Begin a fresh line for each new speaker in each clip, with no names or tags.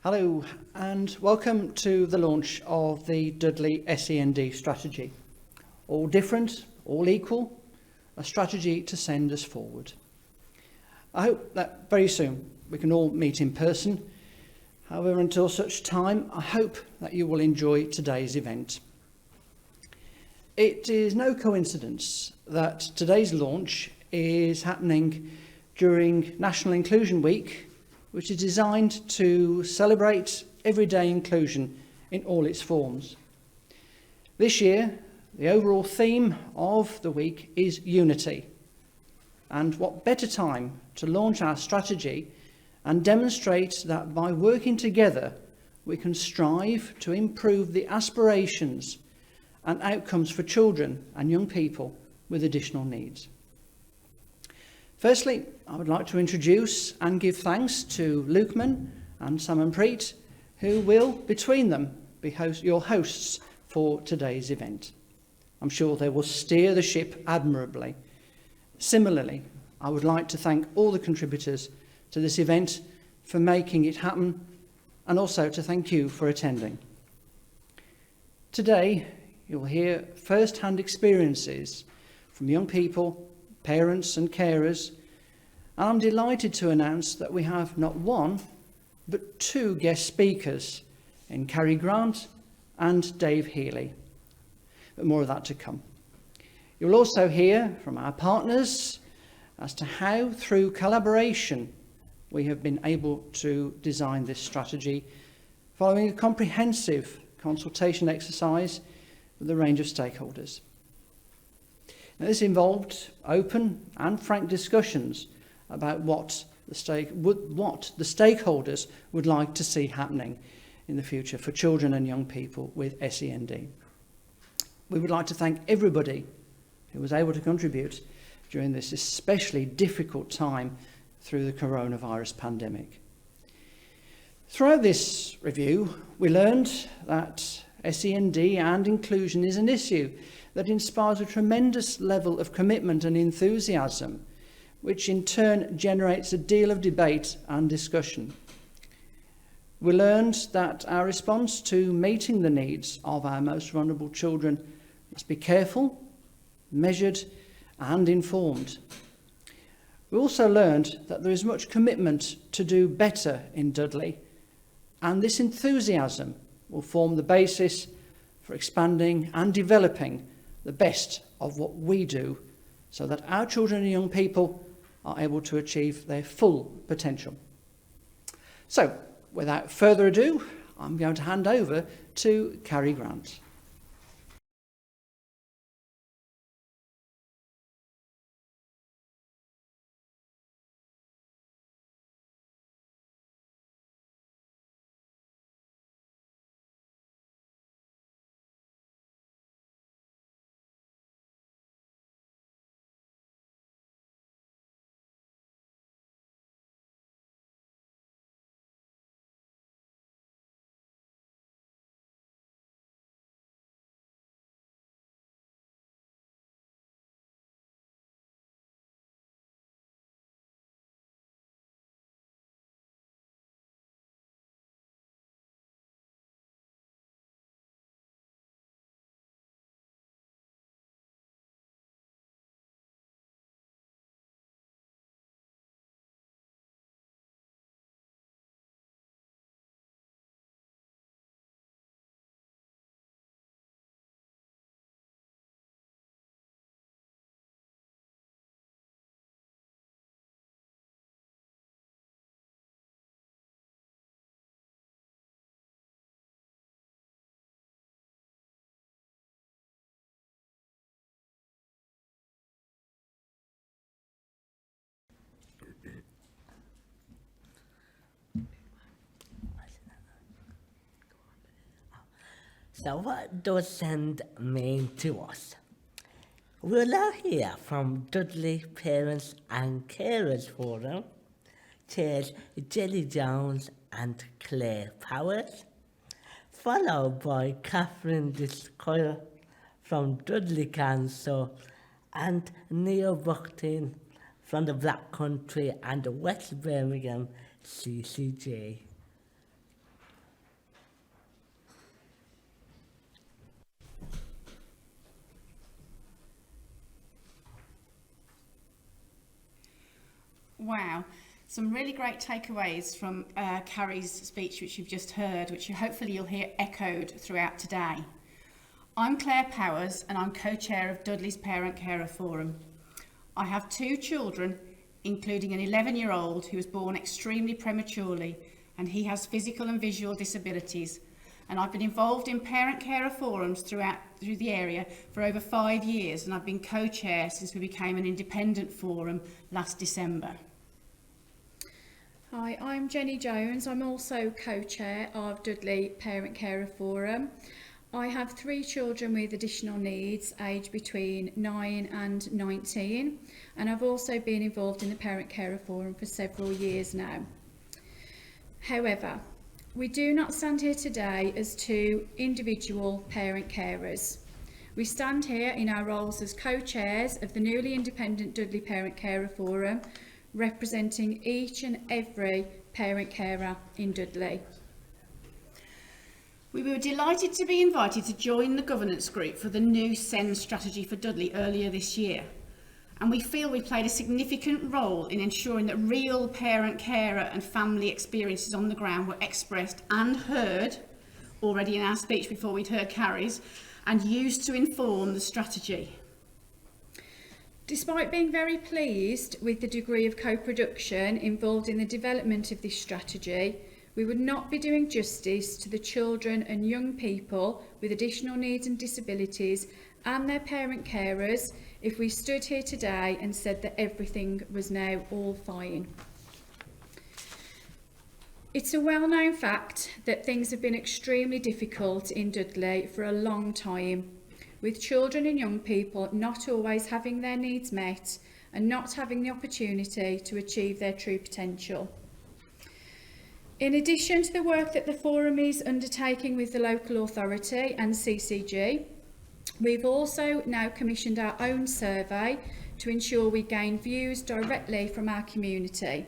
Hello and welcome to the launch of the Dudley SEND strategy. All different, all equal, a strategy to send us forward. I hope that very soon we can all meet in person. However, until such time, I hope that you will enjoy today's event. It is no coincidence that today's launch is happening during National Inclusion Week, which is designed to celebrate everyday inclusion in all its forms. This year, the overall theme of the week is unity. And what better time to launch our strategy and demonstrate that by working together, we can strive to improve the aspirations and outcomes for children and young people with additional needs. Firstly, I would like to introduce and give thanks to Lukeman and Samanpreet, who will, between them, be your hosts for today's event. I'm sure they will steer the ship admirably. Similarly, I would like to thank all the contributors to this event for making it happen, and also to thank you for attending. Today, you'll hear first-hand experiences from young people, parents and carers, and I'm delighted to announce that we have not one, but two guest speakers in Carrie and Dave Healey. But more of that to come. You'll also hear from our partners as to how, through collaboration, we have been able to design this strategy following a comprehensive consultation exercise with a range of stakeholders. Now, this involved open and frank discussions about what the stakeholders would like to see happening in the future for children and young people with SEND. We would like to thank everybody who was able to contribute during this especially difficult time through the coronavirus pandemic. Throughout this review, we learned that SEND and inclusion is an issue that inspires a tremendous level of commitment and enthusiasm, which in turn generates a deal of debate and discussion. We learned that our response to meeting the needs of our most vulnerable children must be careful, measured, and informed. We also learned that there is much commitment to do better in Dudley, and this enthusiasm will form the basis for expanding and developing the best of what we do so that our children and young people are able to achieve their full potential. So, without further ado, I'm going to hand over to Carrie.
So what does SEND mean to us? We'll now hear from Dudley Parents and Carers Forum, Chairs Jelly Jones and Claire Powers, followed by Catherine Discoyle from Dudley Council and Neil Buckton from the Black Country and the West Birmingham CCJ.
Wow. Some really great takeaways from Carrie's speech, which you've just heard, which hopefully you'll hear echoed throughout today. I'm Claire Powers and I'm co-chair of Dudley's Parent Carer Forum. I have 2 children, including an 11-year-old who was born extremely prematurely, and he has physical and visual disabilities. And I've been involved in parent carer forums through the area for over 5 years, and I've been co-chair since we became an independent forum last December.
Hi, I'm Jenny Jones. I'm also co-chair of Dudley Parent Carer Forum. I have 3 children with additional needs, aged between 9 and 19, and I've also been involved in the Parent Carer Forum for several years now. However, we do not stand here today as 2 individual parent carers. We stand here in our roles as co-chairs of the newly independent Dudley Parent Carer Forum, representing each and every parent carer in Dudley.
We were delighted to be invited to join the governance group for the new SEND strategy for Dudley earlier this year. And we feel we played a significant role in ensuring that real parent, carer and family experiences on the ground were expressed and heard already in our speech before we'd heard Carrie's, and used to inform the strategy.
Despite being very pleased with the degree of co-production involved in the development of this strategy, we would not be doing justice to the children and young people with additional needs and disabilities and their parent carers if we stood here today and said that everything was now all fine. It's a well-known fact that things have been extremely difficult in Dudley for a long time, with children and young people not always having their needs met and not having the opportunity to achieve their true potential. In addition to the work that the Forum is undertaking with the local authority and CCG, we've also now commissioned our own survey to ensure we gain views directly from our community.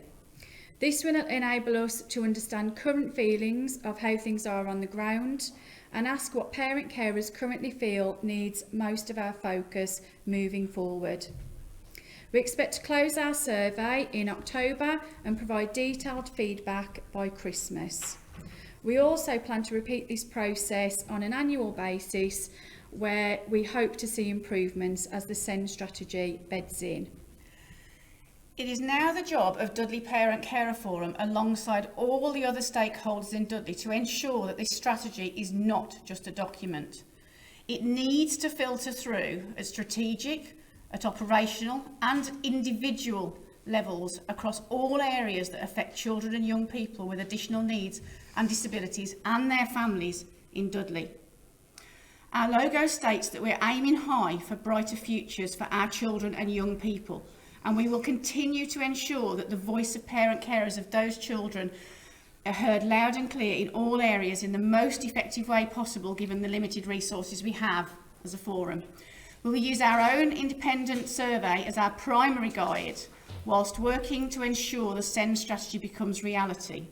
This will enable us to understand current feelings of how things are on the ground and ask what parent carers currently feel needs most of our focus moving forward. We expect to close our survey in October and provide detailed feedback by Christmas. We also plan to repeat this process on an annual basis where we hope to see improvements as the SEND strategy beds in.
It is now the job of Dudley Parent Carer Forum, alongside all the other stakeholders in Dudley, to ensure that this strategy is not just a document. It needs to filter through at strategic, at operational and individual levels across all areas that affect children and young people with additional needs and disabilities and their families in Dudley. Our logo states that we're aiming high for brighter futures for our children and young people, and we will continue to ensure that the voice of parent carers of those children are heard loud and clear in all areas in the most effective way possible, given the limited resources we have as a forum. We will use our own independent survey as our primary guide, whilst working to ensure the SEND strategy becomes reality.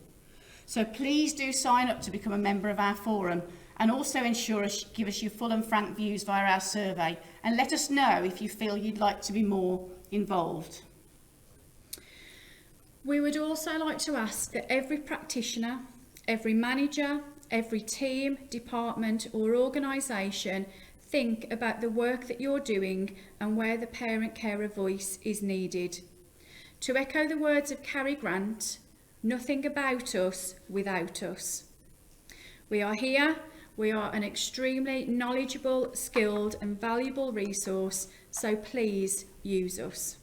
So please do sign up to become a member of our forum, and also give us your full and frank views via our survey, and let us know if you feel you'd like to be more involved.
We would also like to ask that every practitioner, every manager, every team, department or organisation think about the work that you're doing and where the parent carer voice is needed. To echo the words of Carrie Grant, nothing about us without us. We are here. We are an extremely knowledgeable, skilled and valuable resource, so please use us.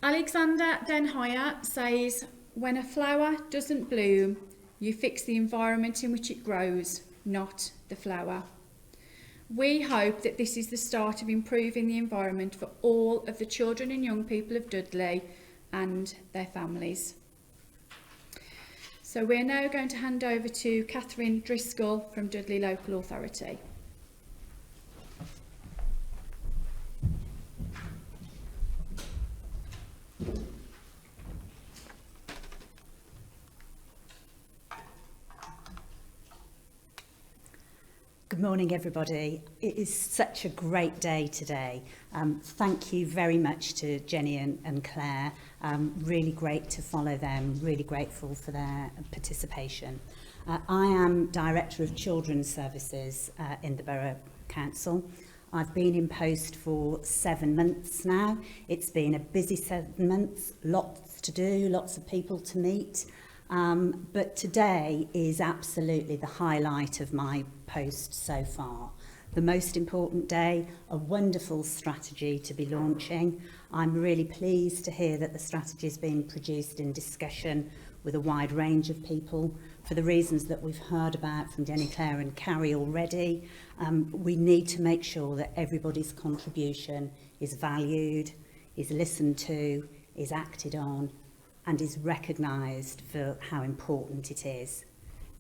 Alexander Den Hoyer says, when a flower doesn't bloom, you fix the environment in which it grows, not the flower. We hope that this is the start of improving the environment for all of the children and young people of Dudley and their families. So we're now going to hand over to Catherine Driscoll from Dudley Local Authority.
Good
Good morning, everybody. It is such a great day today. Thank you very much to Jenny and Claire. Really great to follow them, really grateful for their participation. I am Director of Children's Services in the Borough Council. I've been in post for 7 months now. It's been a busy 7 months, lots to do, lots of people to meet. But today is absolutely the highlight of my post so far. The most important day, a wonderful strategy to be launching. I'm really pleased to hear that the strategy is being produced in discussion with a wide range of people for the reasons that we've heard about from Jenny, Claire and Carrie already. We need to make sure that everybody's contribution is valued, is listened to, is acted on, and is recognised for how important it is.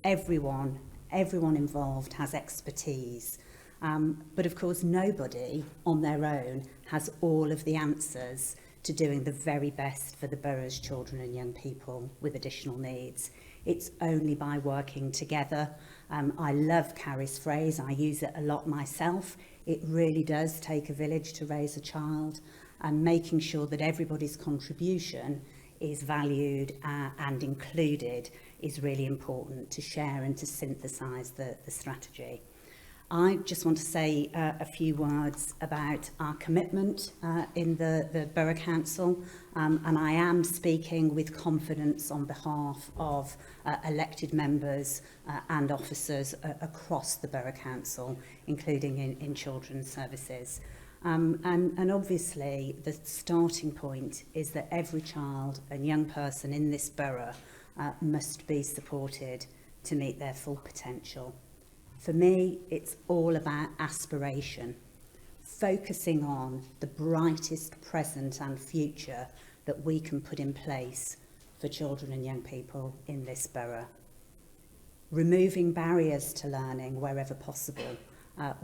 Everyone involved has expertise, but of course nobody on their own has all of the answers to doing the very best for the borough's children and young people with additional needs. It's only by working together. I love Carrie's phrase, I use it a lot myself. It really does take a village to raise a child, and making sure that everybody's contribution is valued and included is really important to share and to synthesise the strategy. I just want to say a few words about our commitment in the Borough Council, and I am speaking with confidence on behalf of elected members and officers across the Borough Council, including in Children's Services. And obviously the starting point is that every child and young person in this borough must be supported to meet their full potential. For me, it's all about aspiration, focusing on the brightest present and future that we can put in place for children and young people in this borough. Removing barriers to learning wherever possible.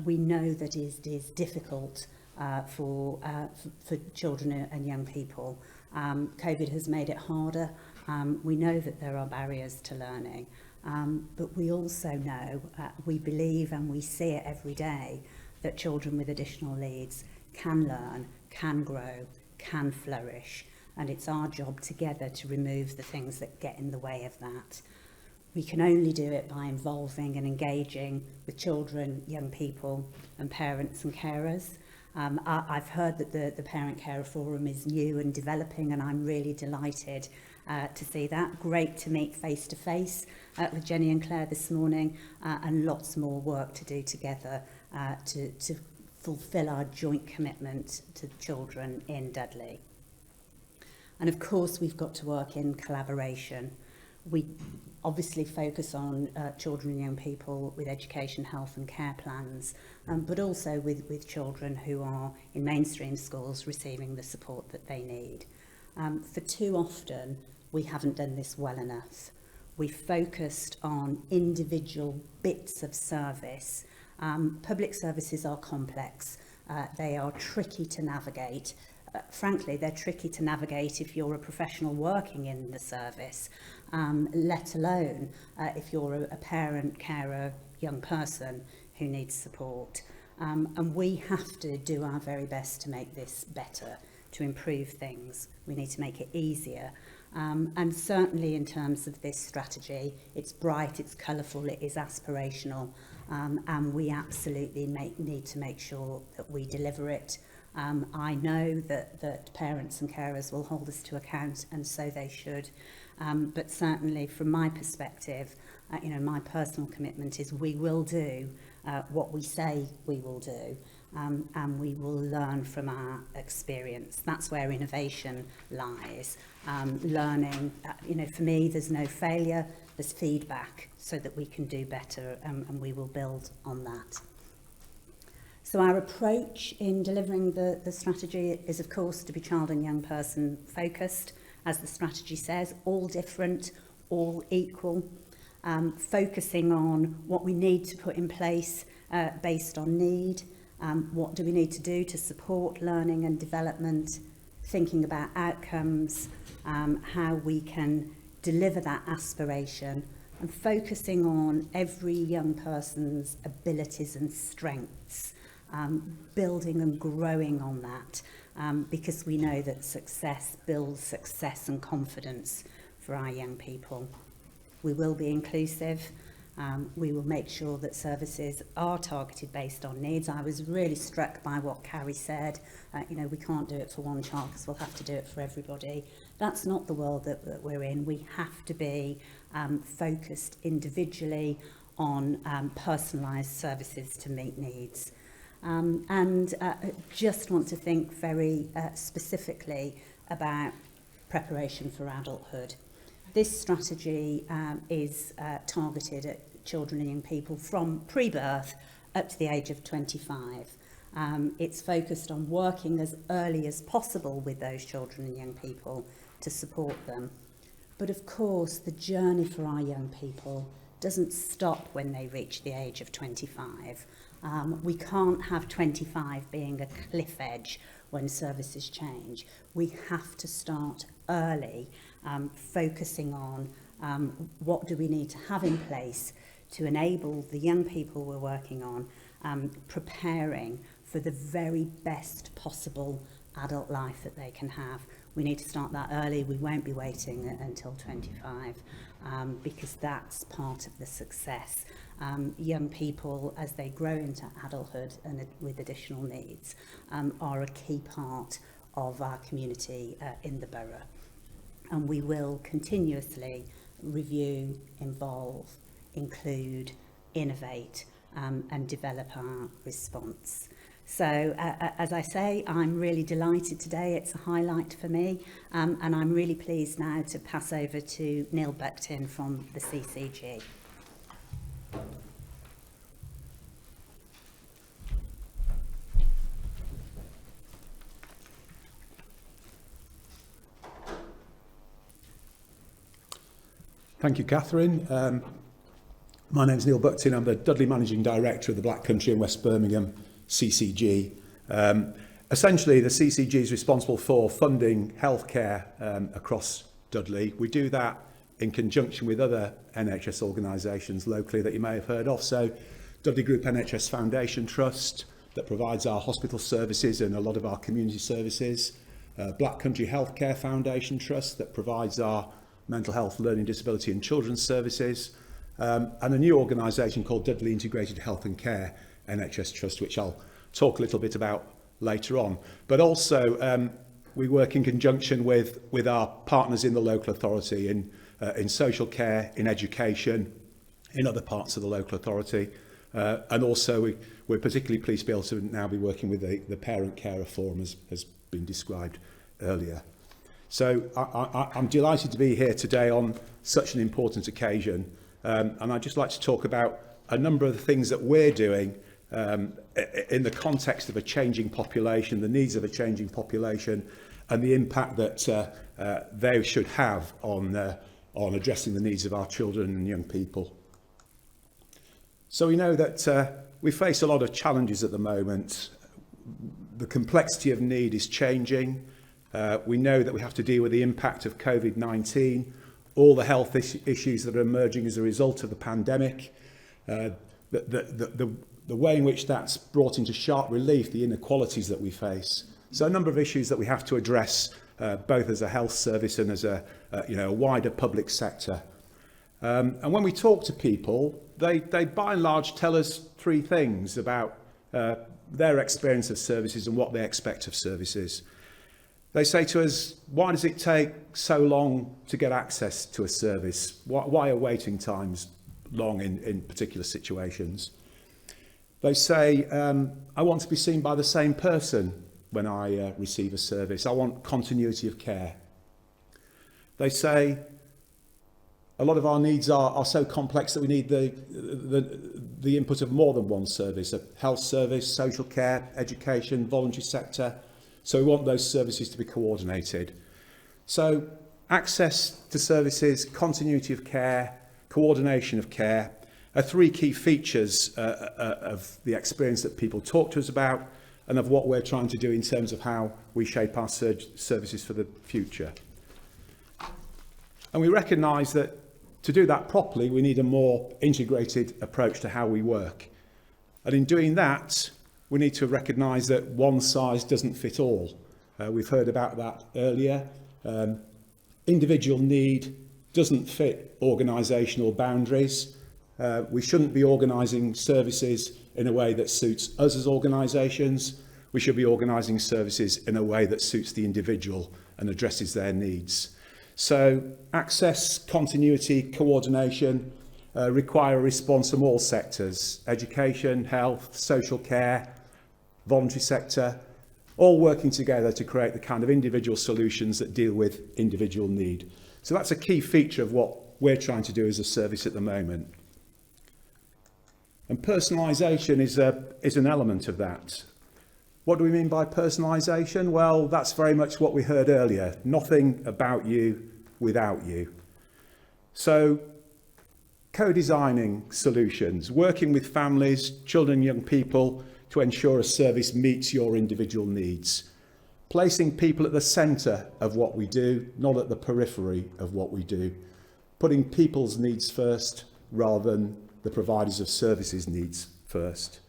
We know that it is difficult for children and young people. COVID has made it harder. We know that there are barriers to learning, but we also know, we believe and we see it every day, that children with additional needs can learn, can grow, can flourish, and it's our job together to remove the things that get in the way of that. We can only do it by involving and engaging with children, young people and parents and carers. I've heard that the Parent Carer Forum is new and developing, and I'm really delighted to see that. Great to meet face to face with Jenny and Claire this morning, and lots more work to do together to fulfil our joint commitment to children in Dudley. And of course we've got to work in collaboration. We obviously focus on children and young people with education, health and care plans, but also with children who are in mainstream schools receiving the support that they need. For too often, we haven't done this well enough. We focused on individual bits of service. Public services are complex. They are tricky to navigate. Frankly, they're tricky to navigate if you're a professional working in the service, let alone if you're a parent, carer, young person who needs support. And we have to do our very best to make this better, to improve things. We need to make it easier. And certainly in terms of this strategy, it's bright, it's colourful, it is aspirational, and we absolutely need to make sure that we deliver it. I know that parents and carers will hold us to account, and so they should. But certainly from my perspective, my personal commitment is we will do what we say we will do, and we will learn from our experience. That's where innovation lies. Learning, for me, there's no failure, there's feedback so that we can do better, and we will build on that. So our approach in delivering the strategy is, of course, to be child and young person focused, as the strategy says, all different, all equal, focusing on what we need to put in place based on need, what do we need to do to support learning and development, thinking about outcomes, how we can deliver that aspiration, and focusing on every young person's abilities and strengths, building and growing on that, because we know that success builds success and confidence for our young people. We will be inclusive. We will make sure that services are targeted based on needs. I was really struck by what Carrie said. We can't do it for one child because we'll have to do it for everybody. That's not the world that we're in. We have to be focused individually on personalised services to meet needs. Just want to think very specifically about preparation for adulthood. This strategy is targeted at children and young people from pre-birth up to the age of 25. It's focused on working as early as possible with those children and young people to support them. But of course, the journey for our young people doesn't stop when they reach the age of 25. We can't have 25 being a cliff edge when services change. We have to start early, focusing on what do we need to have in place to enable the young people we're working on preparing for the very best possible adult life that they can have. We need to start that early. We won't be waiting until 25 because that's part of the success. Young people, as they grow into adulthood and with additional needs, are a key part of our community in the borough. And we will continuously review, involve, include, innovate, and develop our response. So, as I say, I'm really delighted today. It's a highlight for me, and I'm really pleased now to pass over to Neil Buckton from the CCG.
Thank you, Catherine. My name's Neil Buckton. I'm the Dudley Managing Director of the Black Country and West Birmingham CCG. Essentially, the CCG is responsible for funding healthcare across Dudley. We do that in conjunction with other NHS organisations locally that you may have heard of. So, Dudley Group NHS Foundation Trust, that provides our hospital services and a lot of our community services. Black Country Healthcare Foundation Trust, that provides our mental health, learning disability and children's services, and a new organisation called Dudley Integrated Health and Care NHS Trust, which I'll talk a little bit about later on. But also we work in conjunction with our partners in the local authority in social care, in education, in other parts of the local authority, and also we're particularly pleased to be able to now be working with the Parent Carer Forum, as has been described earlier. So I'm delighted to be here today on such an important occasion, and I'd just like to talk about a number of the things that we're doing in the context of a changing population, the needs of a changing population, and the impact that they should have on addressing the needs of our children and young people. So we know that we face a lot of challenges at the moment. The complexity of need is changing. We know that we have to deal with the impact of COVID-19, all the health issues that are emerging as a result of the pandemic, the way in which that's brought into sharp relief the inequalities that we face. So a number of issues that we have to address, both as a health service and as a wider public sector. And when we talk to people, they by and large tell us three things about their experience of services and what they expect of services. They say to us, why does it take so long to get access to a service? Why are waiting times long in particular situations? They say, I want to be seen by the same person when I receive a service. I want continuity of care. They say, a lot of our needs are so complex that we need the input of more than one service, a health service, social care, education, voluntary sector. So we want those services to be coordinated. So access to services, continuity of care, coordination of care are three key features of the experience that people talk to us about and of what we're trying to do in terms of how we shape our services for the future. And we recognise that To do that properly, we need a more integrated approach to how we work. And in doing that, we need to recognise that one size doesn't fit all. We've heard about that earlier. Individual need doesn't fit organisational boundaries. We shouldn't be organising services in a way that suits us as organisations. We should be organising services in a way that suits the individual and addresses their needs. So access, continuity, coordination require a response from all sectors: education, health, social care, voluntary sector, all working together to create the kind of individual solutions that deal with individual need. So that's a key feature of what we're trying to do as a service at the moment. And personalisation is an element of that. What do we mean by personalisation? Well, that's very much what we heard earlier. Nothing about you without you. So, co-designing solutions, working with families, children, young people to ensure a service meets your individual needs. Placing people at the centre of what we do, not at the periphery of what we do. Putting people's needs first rather than the providers of services' needs first.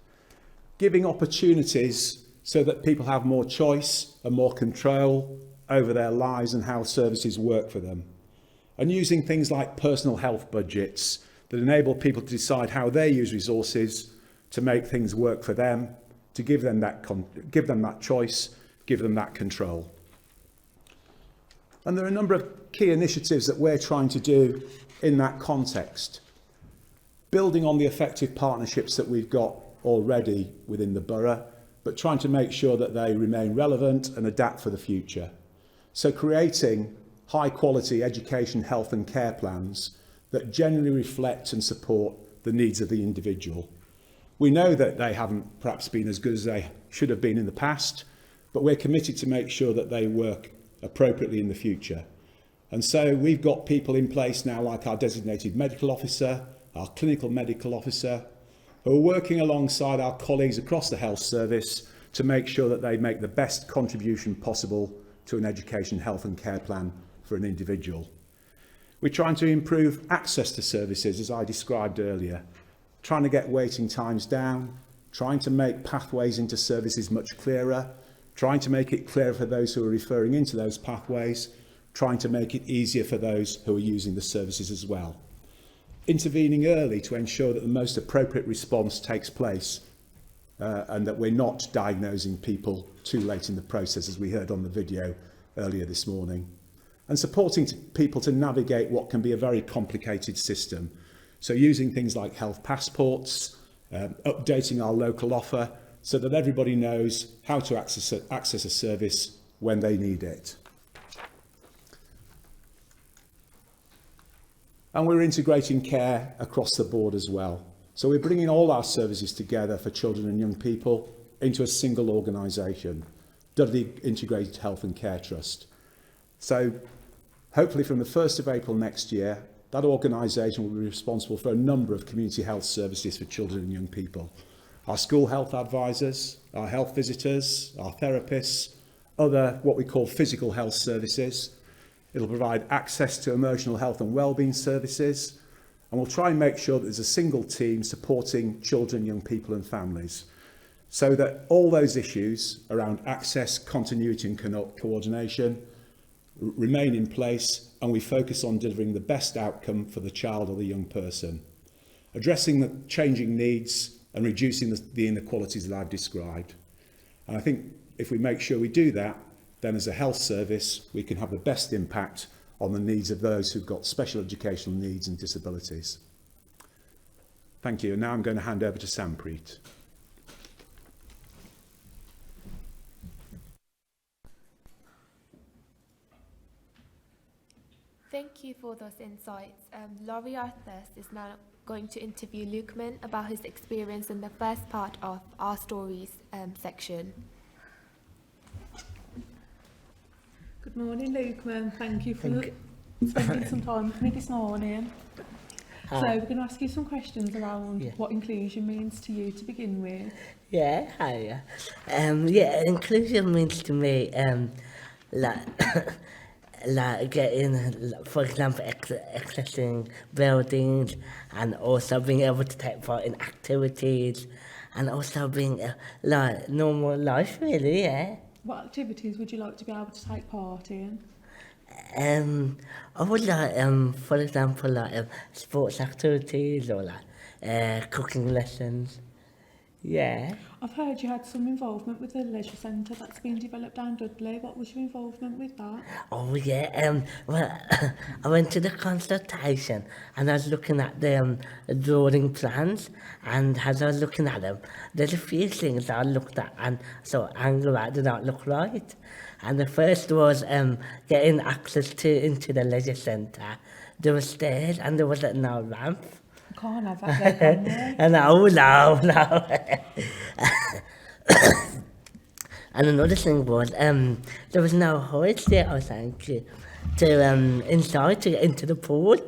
Giving opportunities so that people have more choice and more control over their lives and how services work for them. And using things like personal health budgets that enable people to decide how they use resources to make things work for them, to give them that choice, give them that control. And there are a number of key initiatives that we're trying to do in that context, building on the effective partnerships that we've got already within the borough, but trying to make sure that they remain relevant and adapt for the future. So creating high quality education, health and care plans that genuinely reflect and support the needs of the individual. We know that they haven't perhaps been as good as they should have been in the past, but we're committed to make sure that they work appropriately in the future. And so we've got people in place now like our designated medical officer, our clinical medical officer, who are working alongside our colleagues across the health service to make sure that they make the best contribution possible to an education, health and care plan for an individual. We're trying to improve access to services, as I described earlier, trying to get waiting times down, trying to make pathways into services much clearer, trying to make it clearer for those who are referring into those pathways, trying to make it easier for those who are using the services as well. Intervening early to ensure that the most appropriate response takes place and that we're not diagnosing people too late in the process, as we heard on the video earlier this morning. And supporting people to navigate what can be a very complicated system. So using things like health passports, updating our local offer so that everybody knows how to access a service when they need it. And we're integrating care across the board as well. So we're bringing all our services together for children and young people into a single organisation, Dudley Integrated Health and Care Trust. So hopefully from the 1st of April next year, that organisation will be responsible for a number of community health services for children and young people. Our school health advisors, our health visitors, our therapists, other what we call physical health services. It'll provide access to emotional health and wellbeing services, and we'll try and make sure that there's a single team supporting children, young people and families, so that all those issues around access, continuity and coordination remain in place, and we focus on delivering the best outcome for the child or the young person, addressing the changing needs and reducing the inequalities that I've described. And I think if we make sure we do that, then as a health service, we can have the best impact on the needs of those who've got special educational needs and disabilities. Thank you. And now I'm going to hand over to Sampreet.
Thank you for those insights. Laurie Arthurs is now going to interview Lukeman about his experience in the first part of our stories section.
Good morning, Lukeman. Thank you for spending some time with me this morning. So we're going to ask you some questions around what inclusion means to you to begin with.
Yeah, hi. Inclusion means to me like like getting, for example, accessing buildings, and also being able to take part in activities, and also being like normal life, really. Yeah.
What activities would you like to be able to take part in?
I would like, for example, like sports activities or like cooking lessons. Yeah.
I've heard you had some involvement with the leisure centre that's been developed down Dudley. What was your involvement with that?
Oh yeah. Well, I went to the consultation and I was looking at the drawing plans, and as I was looking at them, there's a few things I looked at and so angry that did not look right. And the first was getting access into the leisure centre. There were stairs and there wasn't no ramp.
You can't have that there, can you?
And no. And another thing was, there was no hoist there, I think, to inside to get into the pool.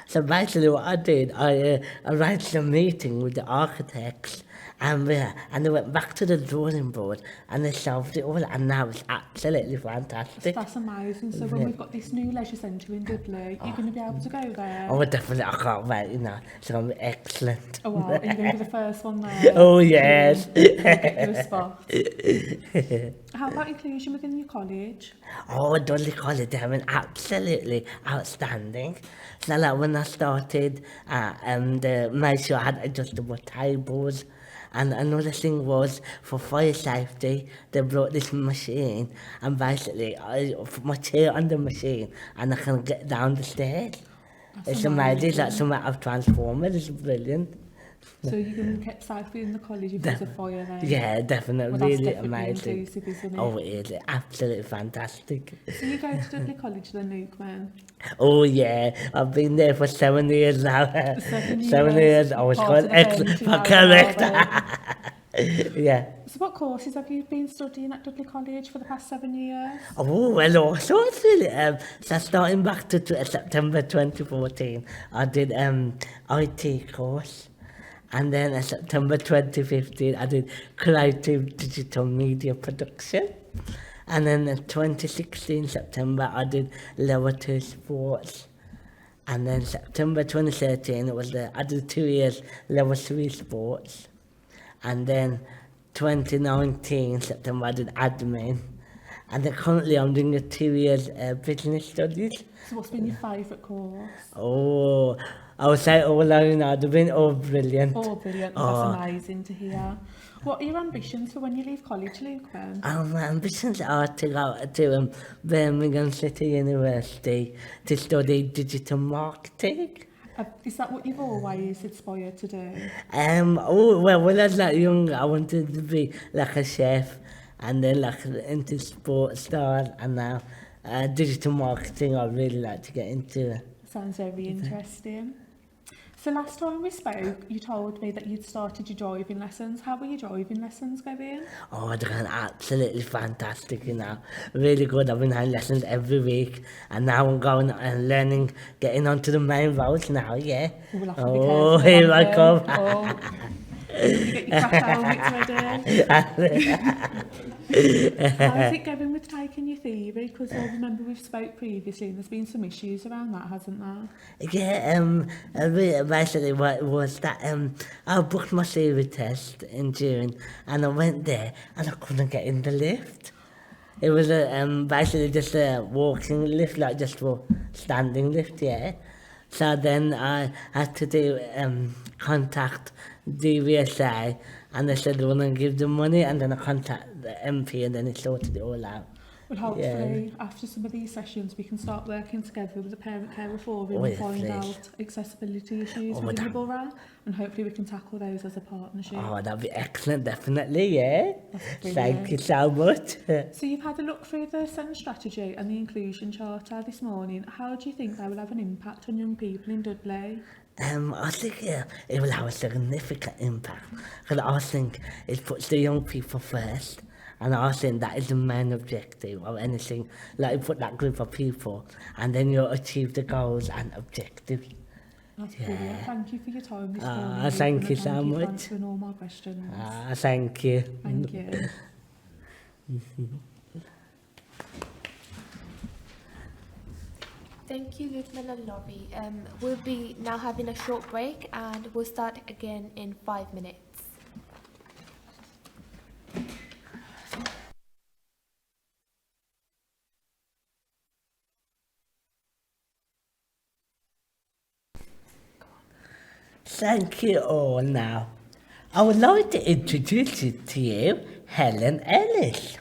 So basically what I did, I arranged a meeting with the architects, and they went back to the drawing board and they solved it all, and now it's absolutely fantastic.
That's amazing. So when we've got this new leisure centre in Dudley, you're going to be able to go there?
Oh, definitely, I can't wait, you know, it's going to be excellent.
Oh wow, are you going to be the first one there?
Oh yes.
Get you a spot. How about inclusion within your college?
Oh, Dudley College, they have been absolutely outstanding. So like when I started, they made sure I had adjustable tables. And another thing was, for fire safety, they brought this machine, and basically I put my chair on the machine and I can get down the stairs. It's amazing, like some out of Transformers, it's brilliant.
So you're going to be kept safely in the college if there's a fire there?
Yeah, definitely,
Well, that's
really
definitely
amazing.
inclusive, isn't it?
Oh, it is absolutely fantastic.
So you go to Dudley College then, Lukeman?
Oh yeah, I've been there for 7 years now.
7 years.
7 years. I was
Part
called
of the
excellent.
furniture
Correct. Yeah.
So what courses have you been studying at Dudley College for the past 7 years?
Oh, well, all sorts really. So starting back to September 2014, I did IT course. And then in September 2015, I did creative digital media production. And then in 2016, September, I did level 2 sports. And then September 2013, I did 2 years level 3 sports. And then 2019, September, I did admin. And then currently I'm doing a 2 years business studies.
So what's been your favourite course?
Oh, I would say all over now, they've been all brilliant.
Oh, brilliant. That's amazing to hear. What are your ambitions for when you leave college, Luke, then?
My ambitions are to go to Birmingham City University to study digital marketing.
Is that what you've always aspired to do?
When I was like young, I wanted to be like a chef, and then like into sports stars, and now digital marketing I really like to get into.
Sounds very interesting. So last time we spoke, you told me that you'd started your driving lessons. How were your driving lessons going?
Oh, they're going absolutely fantastic, you know. Really good. I've been having lessons every week, and now I'm going and learning, getting onto the main roads now, yeah.
We'll have to be careful.
Here I come.
Oh. You get your craft helmets ready. How's it going with taking your theory? Because I remember we've spoke previously and there's been some issues around that, hasn't there?
Yeah, basically what it was that I booked my theory test in June, and I went there and I couldn't get in the lift. It was basically just a walking lift, like just for standing lift, yeah. So then I had to do contact DVSA, and they said they were going to give them money, and then I contacted the MP, and then he sorted it all out.
Well, hopefully, after some of these sessions, we can start working together with the Parent Carer Forum and find out accessibility issues within the borough, and hopefully we can tackle those as a partnership.
Oh, that'd be excellent, definitely, yeah. Thank you so much.
So you've had a look through the SEND strategy and the inclusion charter this morning. How do you think they will have an impact on young people in Dudley?
I think it will have a significant impact, because I think it puts the young people first, and I think that is the main objective of anything. Like, you put that group of people, and then you'll achieve the goals and objectives.
That's brilliant. Thank you for your time this morning.
Thank you so much.
Thank you for answering all my questions.
Thank you.
Thank you.
Thank you, Lukman and Laurie. We'll be now having a short break and we'll start again in 5 minutes.
Thank you all now. I would like to introduce to you Helen Ellis,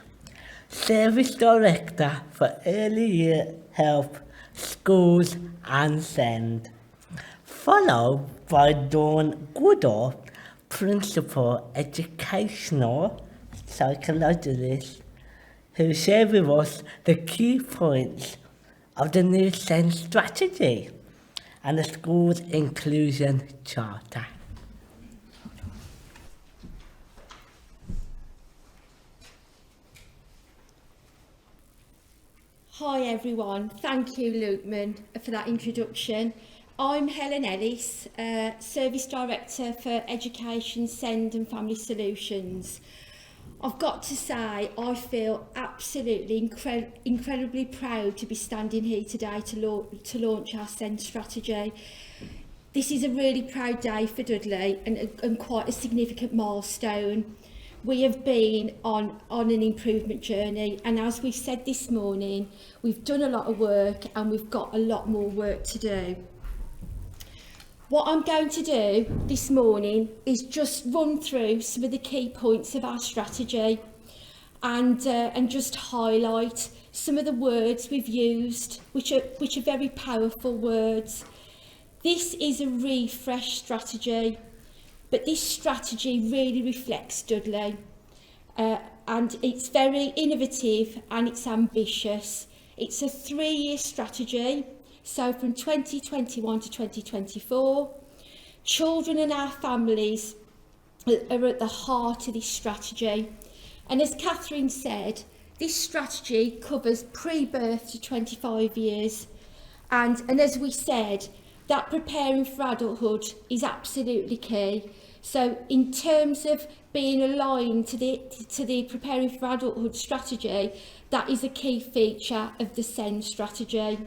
Service Director for Early Year Help, Schools and SEND, followed by Dawn Goodall, Principal Educational Psychologist, who shared with us the key points of the new SEND strategy and the school's inclusion charter.
Hi everyone, thank you Lukman for that introduction. I'm Helen Ellis, Service Director for Education, SEND and Family Solutions. I've got to say I feel absolutely incredibly proud to be standing here today to launch our SEND strategy. This is a really proud day for Dudley and quite a significant milestone. We have been on an improvement journey, and as we said this morning, we've done a lot of work and we've got a lot more work to do. What I'm going to do this morning is just run through some of the key points of our strategy and just highlight some of the words we've used, which are very powerful words. This is a refresh strategy, but this strategy really reflects Dudley, and it's very innovative and it's ambitious. It's a 3-year strategy, so from 2021 to 2024. Children and our families are at the heart of this strategy. And as Catherine said, this strategy covers pre-birth to 25 years. And as we said, that preparing for adulthood is absolutely key. So in terms of being aligned to the preparing for adulthood strategy, that is a key feature of the SEND strategy.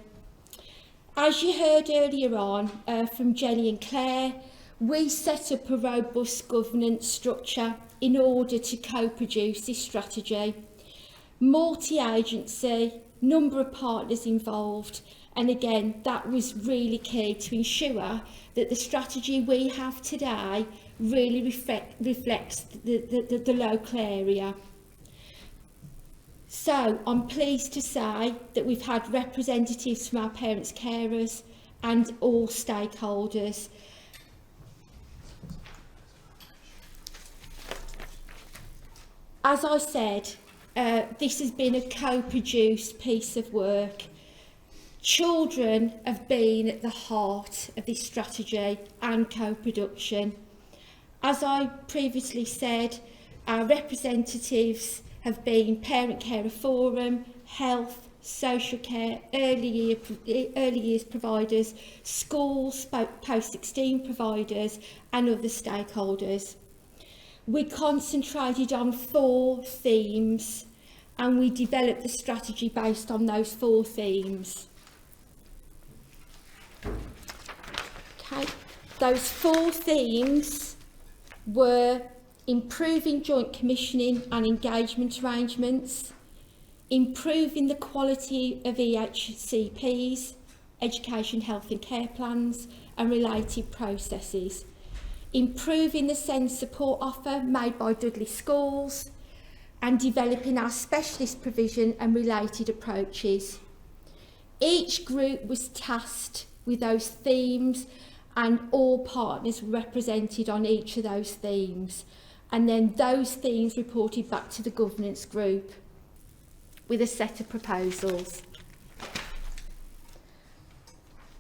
As you heard earlier on from Jenny and Claire, we set up a robust governance structure in order to co-produce this strategy. Multi-agency, number of partners involved, and again, that was really key to ensure that the strategy we have today really reflects the local area. So I'm pleased to say that we've had representatives from our parents' carers and all stakeholders. As I said, this has been a co-produced piece of work. Children have been at the heart of this strategy and co-production. As I previously said, our representatives have been Parent Carer Forum, Health, Social Care, early years providers, schools, post-16 providers and other stakeholders. We concentrated on 4 themes and we developed the strategy based on those 4 themes. Okay. Those 4 themes were improving joint commissioning and engagement arrangements, improving the quality of EHCPs, education, health and care plans and related processes, improving the SEND support offer made by Dudley schools, and developing our specialist provision and related approaches. Each group was tasked with those themes and all partners were represented on each of those themes. And then those themes reported back to the governance group with a set of proposals.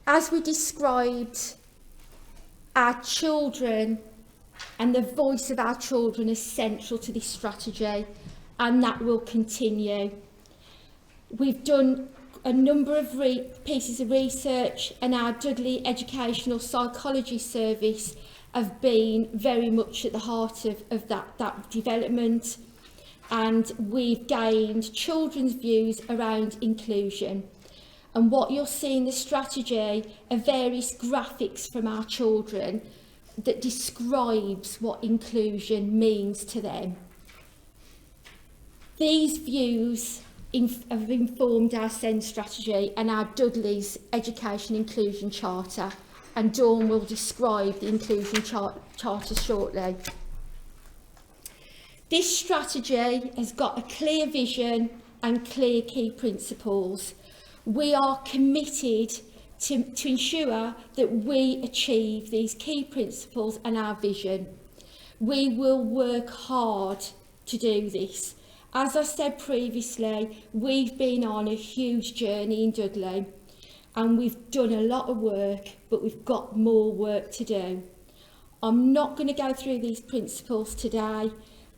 As we described, our children and the voice of our children is central to this strategy, and that will continue. We've done a number of pieces of research, and our Dudley Educational Psychology Service have been very much at the heart of that development, and we've gained children's views around inclusion. And what you'll see in the strategy are various graphics from our children that describes what inclusion means to them. These views have informed our SEND strategy and our Dudley's Education Inclusion Charter, and Dawn will describe the Inclusion Charter shortly. This strategy has got a clear vision and clear key principles. We are committed to ensure that we achieve these key principles and our vision. We will work hard to do this. As I said previously, we've been on a huge journey in Dudley and we've done a lot of work, but we've got more work to do. I'm not going to go through these principles today.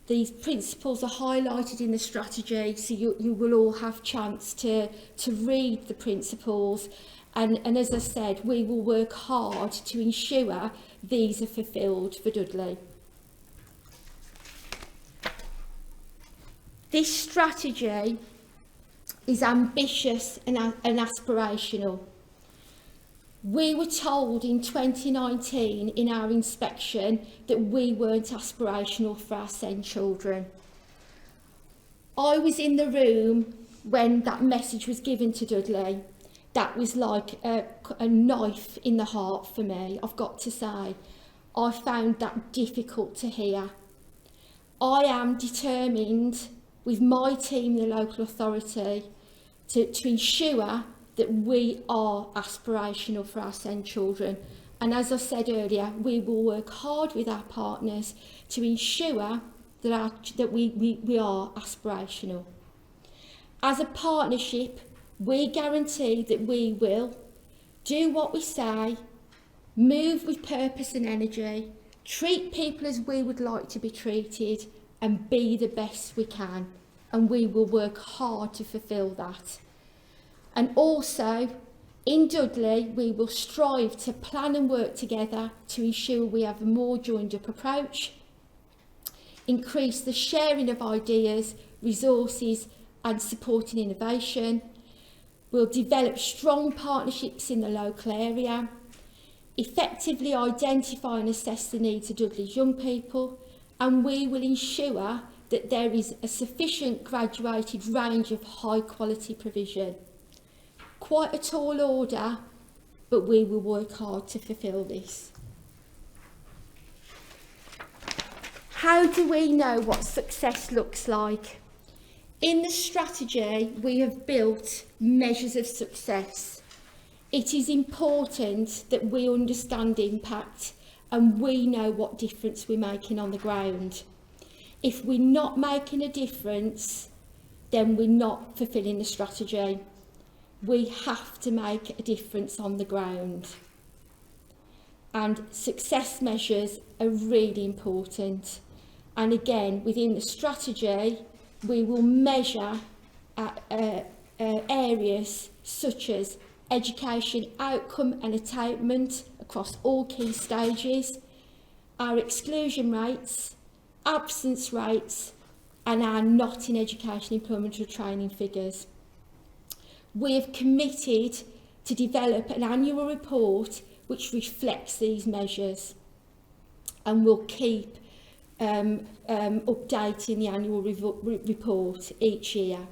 These principles are highlighted in the strategy, so you will all have a chance to read the principles. And as I said, we will work hard to ensure these are fulfilled for Dudley. This strategy is ambitious and aspirational. We were told in 2019 in our inspection that we weren't aspirational for our SEND children. I was in the room when that message was given to Dudley. That was like a knife in the heart for me, I've got to say. I found that difficult to hear. I am determined with my team, the local authority, to ensure that we are aspirational for our SEND children. And as I said earlier, we will work hard with our partners to ensure that we are aspirational. As a partnership, we guarantee that we will do what we say, move with purpose and energy, treat people as we would like to be treated, and be the best we can. And we will work hard to fulfil that. And also, in Dudley, we will strive to plan and work together to ensure we have a more joined up approach, increase the sharing of ideas, resources and supporting innovation. We'll develop strong partnerships in the local area, effectively identify and assess the needs of Dudley's young people, and we will ensure that there is a sufficient graduated range of high quality provision. Quite a tall order, but we will work hard to fulfil this. How do we know what success looks like? In the strategy, we have built measures of success. It is important that we understand impact and we know what difference we're making on the ground. If we're not making a difference, then we're not fulfilling the strategy. We have to make a difference on the ground. And success measures are really important. And again, within the strategy, we will measure areas such as education outcome and attainment across all key stages, our exclusion rates, absence rates, and our not in education, employment or training figures. We have committed to develop an annual report which reflects these measures, and we'll keep updating the annual report each year.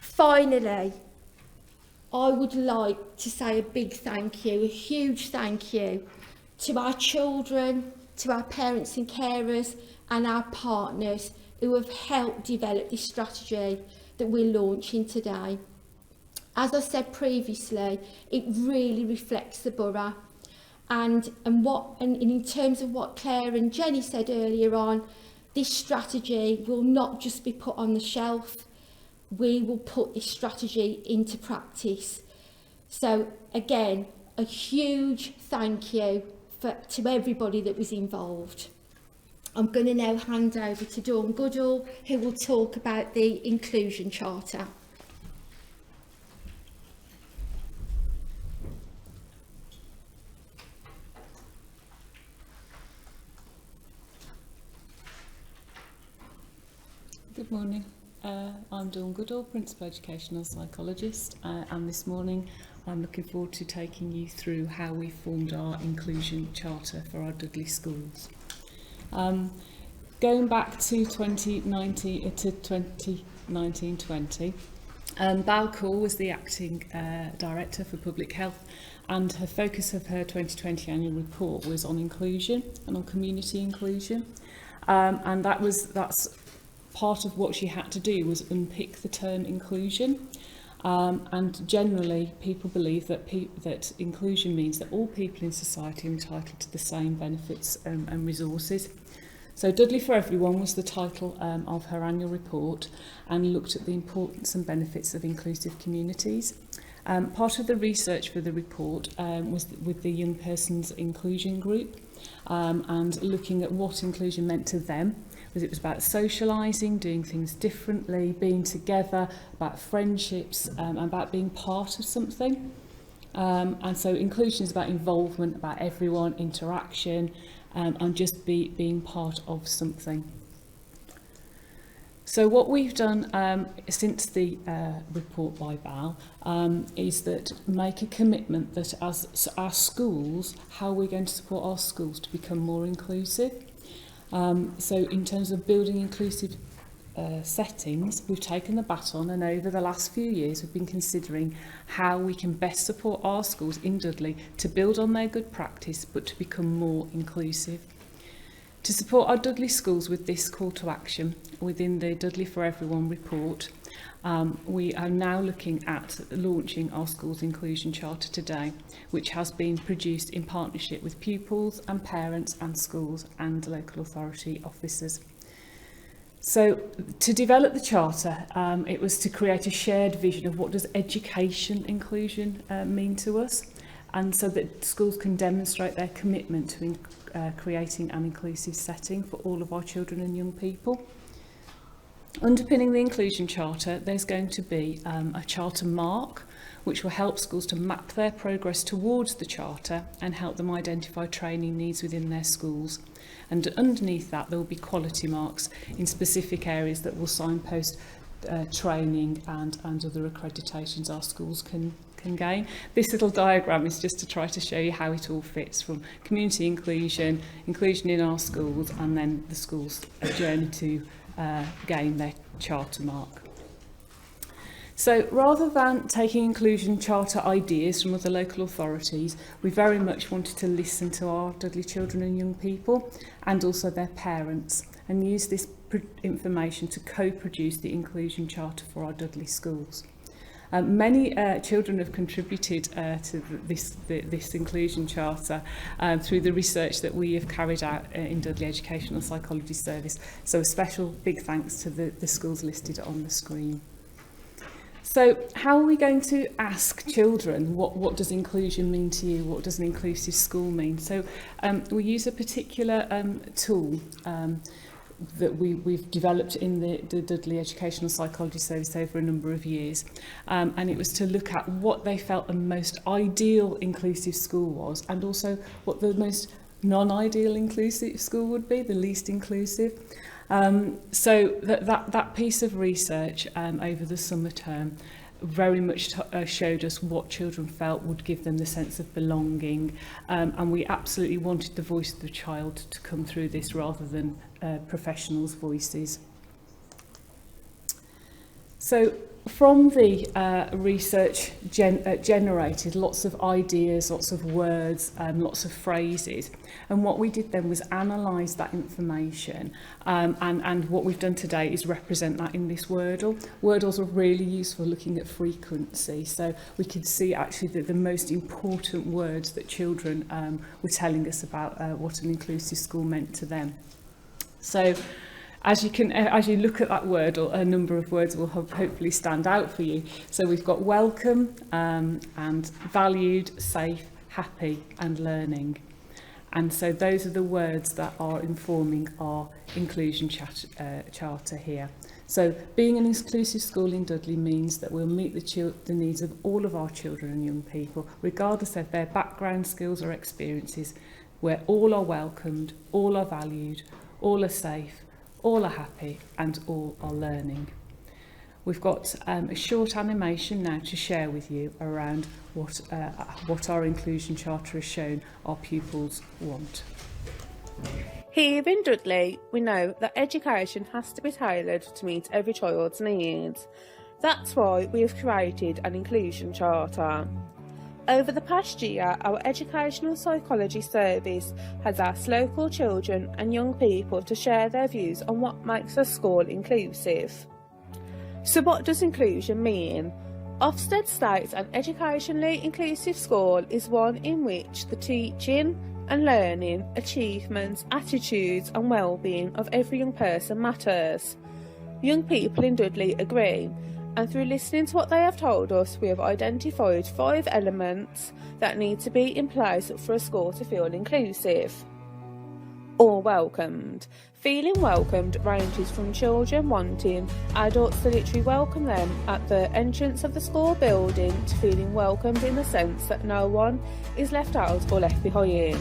Finally, I would like to say a big thank you, a huge thank you to our children, to our parents and carers and our partners who have helped develop this strategy that we're launching today. As I said previously, it really reflects the borough, and in terms of what Claire and Jenny said earlier on, this strategy will not just be put on the shelf, we will put this strategy into practice. So again, a huge thank you to everybody that was involved. I'm going to now hand over to Dawn Goodall, who will talk about the Inclusion Charter.
Good morning. I'm Dawn Goodall, Principal Educational Psychologist, and this morning I'm looking forward to taking you through how we formed our inclusion charter for our Dudley schools. Going back to 2019-20, Val Call was the Acting Director for Public Health, and her focus of her 2020 annual report was on inclusion and on community inclusion. And that's part of what she had to do was unpick the term inclusion. And generally, people believe that that inclusion means that all people in society are entitled to the same benefits and resources. So Dudley for Everyone was the title of her annual report, and looked at the importance and benefits of inclusive communities. Part of the research for the report was with the Young Persons Inclusion Group, and looking at what inclusion meant to them. It was about socialising, doing things differently, being together, about friendships, about being part of something. And so inclusion is about involvement, about everyone, interaction, and just being part of something. So what we've done since the report by Val is that make a commitment that as our schools, how we're going to support our schools to become more inclusive. So in terms of building inclusive settings, we've taken the baton, and over the last few years we've been considering how we can best support our schools in Dudley to build on their good practice but to become more inclusive. To support our Dudley schools with this call to action within the Dudley for Everyone report, we are now looking at launching our Schools Inclusion Charter today, which has been produced in partnership with pupils and parents and schools and local authority officers. So to develop the charter, it was to create a shared vision of what does education inclusion mean to us, and so that schools can demonstrate their commitment to creating an inclusive setting for all of our children and young people. Underpinning the Inclusion Charter, there's going to be a charter mark which will help schools to map their progress towards the charter and help them identify training needs within their schools. And underneath that, there will be quality marks in specific areas that will signpost training and other accreditations our schools can gain. This little diagram is just to try to show you how it all fits, from community inclusion in our schools, and then the schools' journey to gain their charter mark. So rather than taking inclusion charter ideas from other local authorities, we very much wanted to listen to our Dudley children and young people and also their parents, and use this information to co-produce the inclusion charter for our Dudley schools. Many children have contributed to this inclusion charter through the research that we have carried out in Dudley Educational Psychology Service. So a special big thanks to the schools listed on the screen. So how are we going to ask children what does inclusion mean to you? What does an inclusive school mean? So we use a particular tool that we've developed in the Dudley Educational Psychology Service over a number of years, and it was to look at what they felt the most ideal inclusive school was, and also what the most non-ideal inclusive school would be, the least inclusive. So that piece of research over the summer term very much showed us what children felt would give them the sense of belonging, and we absolutely wanted the voice of the child to come through this rather than professionals' voices. So from the research generated lots of ideas, lots of words, lots of phrases, and what we did then was analyse that information, and what we've done today is represent that in this Wordle. Wordles are really useful looking at frequency, so we could see actually the most important words that children were telling us about what an inclusive school meant to them. So as you look at that word, or a number of words will hopefully stand out for you. So we've got welcome, and valued, safe, happy, and learning. And so those are the words that are informing our inclusion charter here. So being an inclusive school in Dudley means that we'll meet the needs of all of our children and young people, regardless of their background, skills or experiences, where all are welcomed, all are valued, all are safe, all are happy, and all are learning. We've got a short animation now to share with you around what our Inclusion Charter has shown our pupils want.
Here in Dudley, we know that education has to be tailored to meet every child's needs. That's why we have created an Inclusion Charter. Over the past year, our Educational Psychology Service has asked local children and young people to share their views on what makes a school inclusive. So what does inclusion mean? Ofsted states an educationally inclusive school is one in which the teaching and learning, achievements, attitudes and well-being of every young person matters. Young people in Dudley agree, and through listening to what they have told us, we have identified 5 elements that need to be in place for a school to feel inclusive. All welcomed. Feeling welcomed ranges from children wanting adults to literally welcome them at the entrance of the school building to feeling welcomed in the sense that no one is left out or left behind.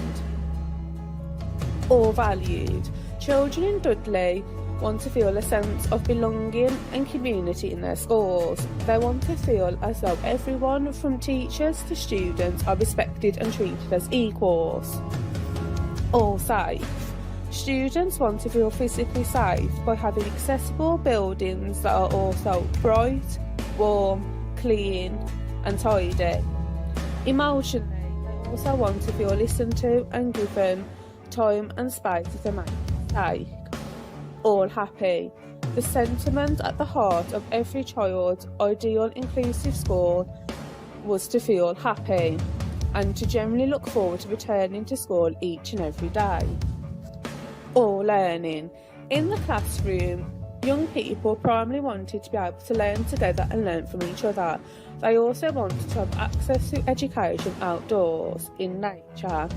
All valued. Children in Dudley want to feel a sense of belonging and community in their schools. They want to feel as though everyone from teachers to students are respected and treated as equals. All safe. Students want to feel physically safe by having accessible buildings that are also bright, warm, clean and tidy. Emotionally, they also want to feel listened to and given time and space to make a mistake. All happy. The sentiment at the heart of every child's ideal inclusive school was to feel happy and to generally look forward to returning to school each and every day. All learning. In the classroom, young people primarily wanted to be able to learn together and learn from each other. They also wanted to have access to education outdoors, in nature,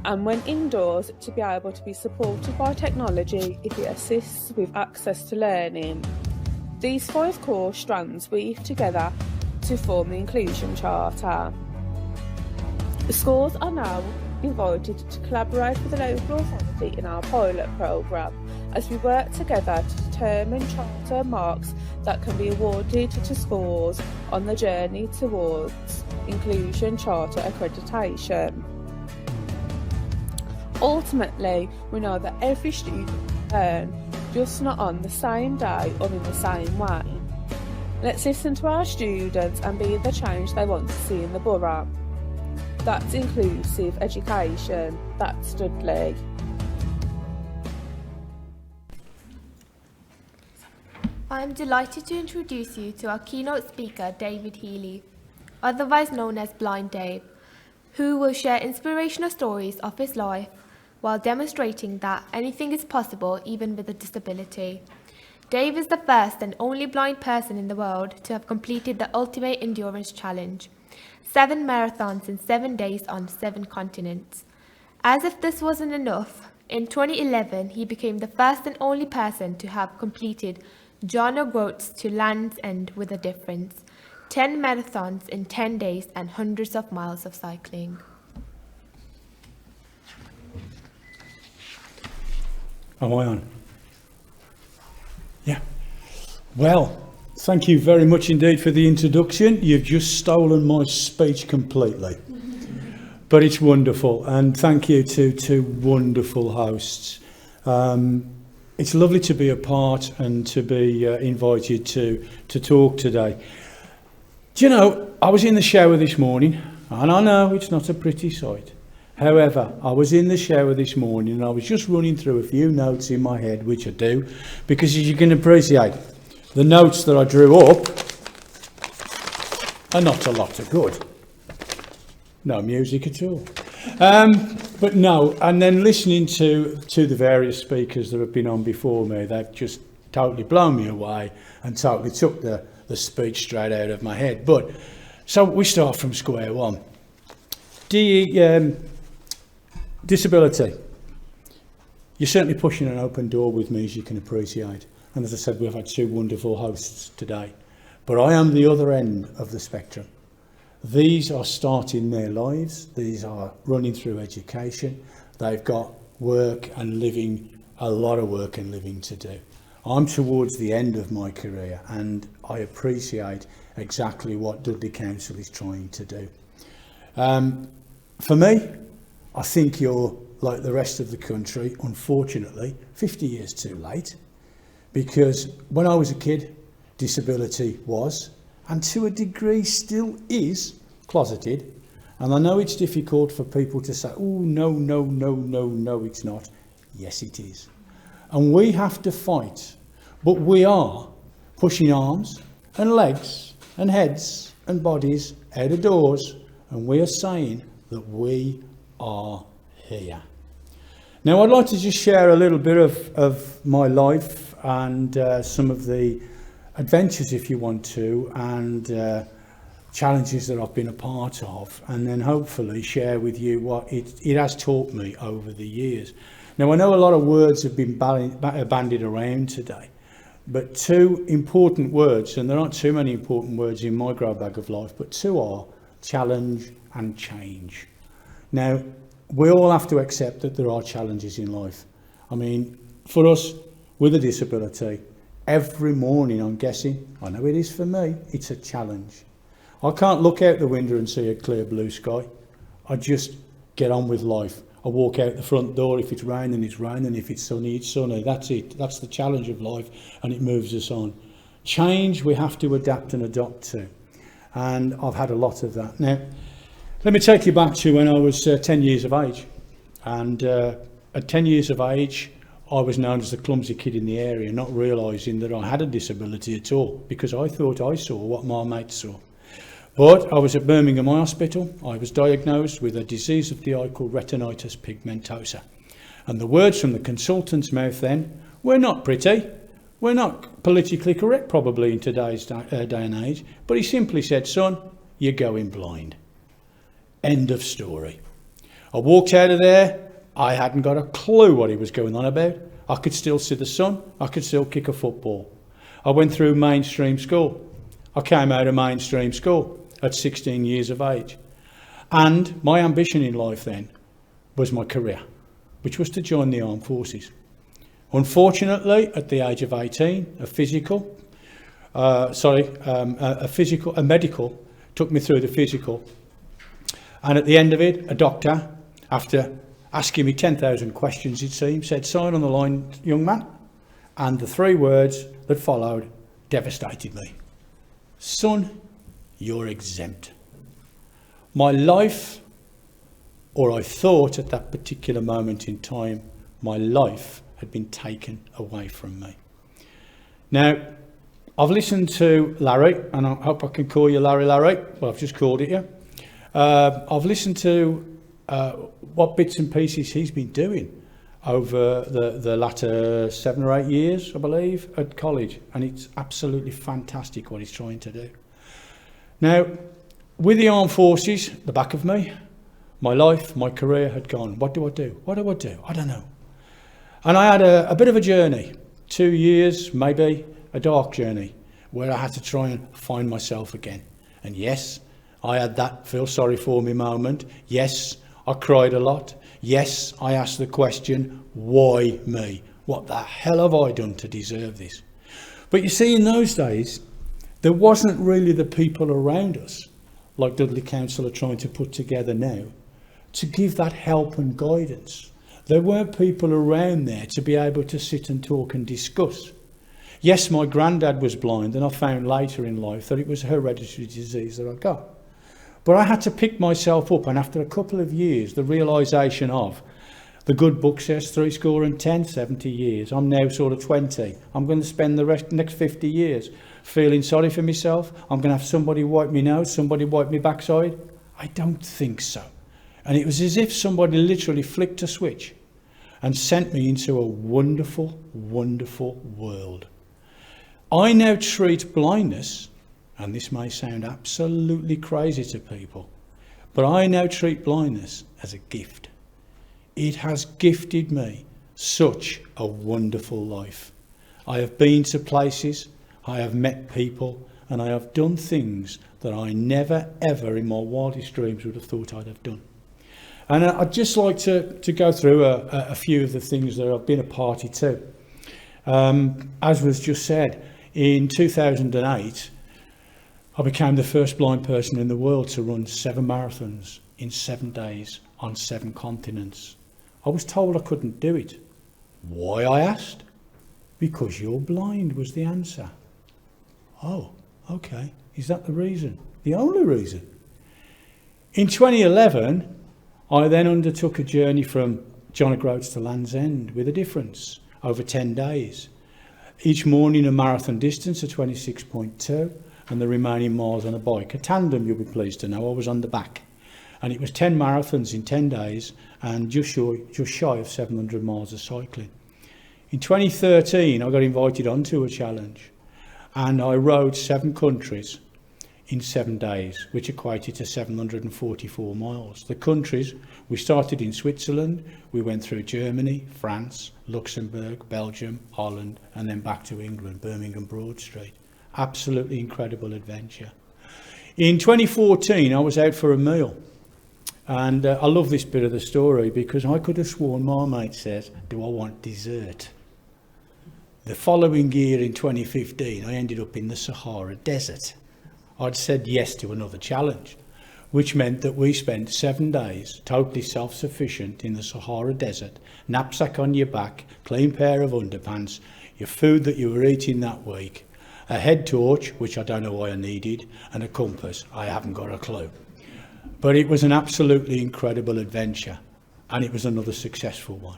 and when indoors, to be able to be supported by technology if it assists with access to learning. These 5 core strands weave together to form the Inclusion Charter. The schools are now invited to collaborate with the local authority in our pilot programme as we work together to determine charter marks that can be awarded to schools on the journey towards Inclusion Charter accreditation. Ultimately, we know that every student learns, just not on the same day or in the same way. Let's listen to our students and be the change they want to see in the borough. That's inclusive education. That's Dudley.
I'm delighted to introduce you to our keynote speaker, David Healey, otherwise known as Blind Dave, who will share inspirational stories of his life while demonstrating that anything is possible even with a disability. Dave is the first and only blind person in the world to have completed the Ultimate Endurance Challenge, 7 marathons in 7 days on 7 continents. As if this wasn't enough, in 2011 he became the first and only person to have completed John O'Groats to Land's End with a difference, 10 marathons in 10 days and hundreds of miles of cycling.
Am I on? Yeah. Well, thank you very much indeed for the introduction. You've just stolen my speech completely. But it's wonderful, and thank you to 2 wonderful hosts. It's lovely to be a part and to be invited to talk today. Do you know, I was in the shower this morning, and I know it's not a pretty sight. However, I was in the shower this morning and I was just running through a few notes in my head, which I do, because as you can appreciate, the notes that I drew up are not a lot of good. No music at all. But no, and then listening to the various speakers that have been on before me, they've just totally blown me away and totally took the speech straight out of my head. But so we start from square one. Disability. You're certainly pushing an open door with me, as you can appreciate. And as I said, we've had 2 wonderful hosts today. But I am the other end of the spectrum. These are starting their lives. These are running through education. They've got work and living, a lot of work and living to do.
I'm towards the end of my career, and I appreciate exactly what Dudley Council is trying to do. For me, I think you're like the rest of the country, unfortunately, 50 years too late, because when I was a kid, disability was, and to a degree still is, closeted. And I know it's difficult for people to say, oh, no, no, no, no, no, it's not. Yes, it is. And we have to fight. But we are pushing arms and legs and heads and bodies out of doors, and we are saying that we are here. Now, I'd like to just share a little bit of my life and some of the adventures, if you want to, and challenges that I've been a part of, and then hopefully share with you what it has taught me over the years. Now, I know a lot of words have been bandied around today, but two important words, and there aren't too many important words in my grab bag of life, but two are challenge and change. Now, we all have to accept that there are challenges in life. I mean, for us with a disability, every morning, I'm guessing, I know it is for me, it's a challenge. I can't look out the window and see a clear blue sky. I just get on with life. I walk out the front door. If it's raining, it's raining. If it's sunny, it's sunny. That's it. That's the challenge of life, and it moves us on. Change, we have to adapt and adopt to. And I've had a lot of that. Now, let me take you back to when I was 10 years of age. And at 10 years of age, I was known as the clumsy kid in the area, not realising that I had a disability at all, because I thought I saw what my mates saw. But I was at Birmingham Hospital. I was diagnosed with a disease of the eye called retinitis pigmentosa. And the words from the consultant's mouth then were not pretty. We're not politically correct probably in today's day and age. But he simply said, son, you're going blind. End of story. I walked out of there. I hadn't got a clue what he was going on about. I could still see the sun. I could still kick a football. I went through mainstream school. I came out of mainstream school at 16 years of age. And my ambition in life then was my career, which was to join the armed forces. Unfortunately, at the age of 18, a medical took me through the physical. And at the end of it, a doctor, after asking me 10,000 questions, it seemed, said, sign on the line, young man. And the three words that followed devastated me. Son, you're exempt. My life, or I thought at that particular moment in time, my life had been taken away from me. Now, I've listened to Larry, and I hope I can call you Larry. Well, I've just called it you. I've listened to what bits and pieces he's been doing over the latter 7 or 8 years, I believe, at college. And it's absolutely fantastic what he's trying to do. Now, with the armed forces, the back of me, my life, my career had gone. What do I do? What do I do? I don't know. And I had a bit of a journey, 2 years, maybe, a dark journey, where I had to try and find myself again. And yes, I had that feel sorry for me moment. Yes, I cried a lot. Yes, I asked the question, why me? What the hell have I done to deserve this? But you see, in those days, there wasn't really the people around us, like Dudley Council are trying to put together now, to give that help and guidance. There weren't people around there to be able to sit and talk and discuss. Yes, my granddad was blind, and I found later in life that it was a hereditary disease that I got. But I had to pick myself up, and after a couple of years, the realisation of, the good book says 70 years. I'm now sort of 20. I'm going to spend the next 50 years feeling sorry for myself. I'm going to have somebody wipe me nose, somebody wipe me backside. I don't think so. And it was as if somebody literally flicked a switch and sent me into a wonderful, wonderful world. I now treat blindness, and this may sound absolutely crazy to people, but I now treat blindness as a gift. It has gifted me such a wonderful life. I have been to places, I have met people, and I have done things that I never ever in my wildest dreams would have thought I'd have done. And I'd just like to go through a few of the things that I've been a party to. As was just said, in 2008, I became the first blind person in the world to run 7 marathons in 7 days on 7 continents. I was told I couldn't do it. Why, I asked? Because you're blind was the answer. Oh, okay. Is that the reason? The only reason? In 2011, I then undertook a journey from John O'Groats to Land's End with a difference over 10 days. Each morning a marathon distance of 26.2 and the remaining miles on a bike. A tandem, you'll be pleased to know. I was on the back. And it was 10 marathons in 10 days and just shy of 700 miles of cycling. In 2013, I got invited onto a challenge and I rode 7 countries in 7 days, which equated to 744 miles. The countries, we started in Switzerland, we went through Germany, France, Luxembourg, Belgium, Holland, and then back to England, Birmingham Broad Street. Absolutely incredible adventure. In 2014, I was out for a meal. And I love this bit of the story because I could have sworn Marmite says, do I want dessert? The following year in 2015, I ended up in the Sahara Desert. I'd said yes to another challenge, which meant that we spent 7 days totally self-sufficient in the Sahara Desert, knapsack on your back, clean pair of underpants, your food that you were eating that week, a head torch, which I don't know why I needed, and a compass. I haven't got a clue. But it was an absolutely incredible adventure, and it was another successful one.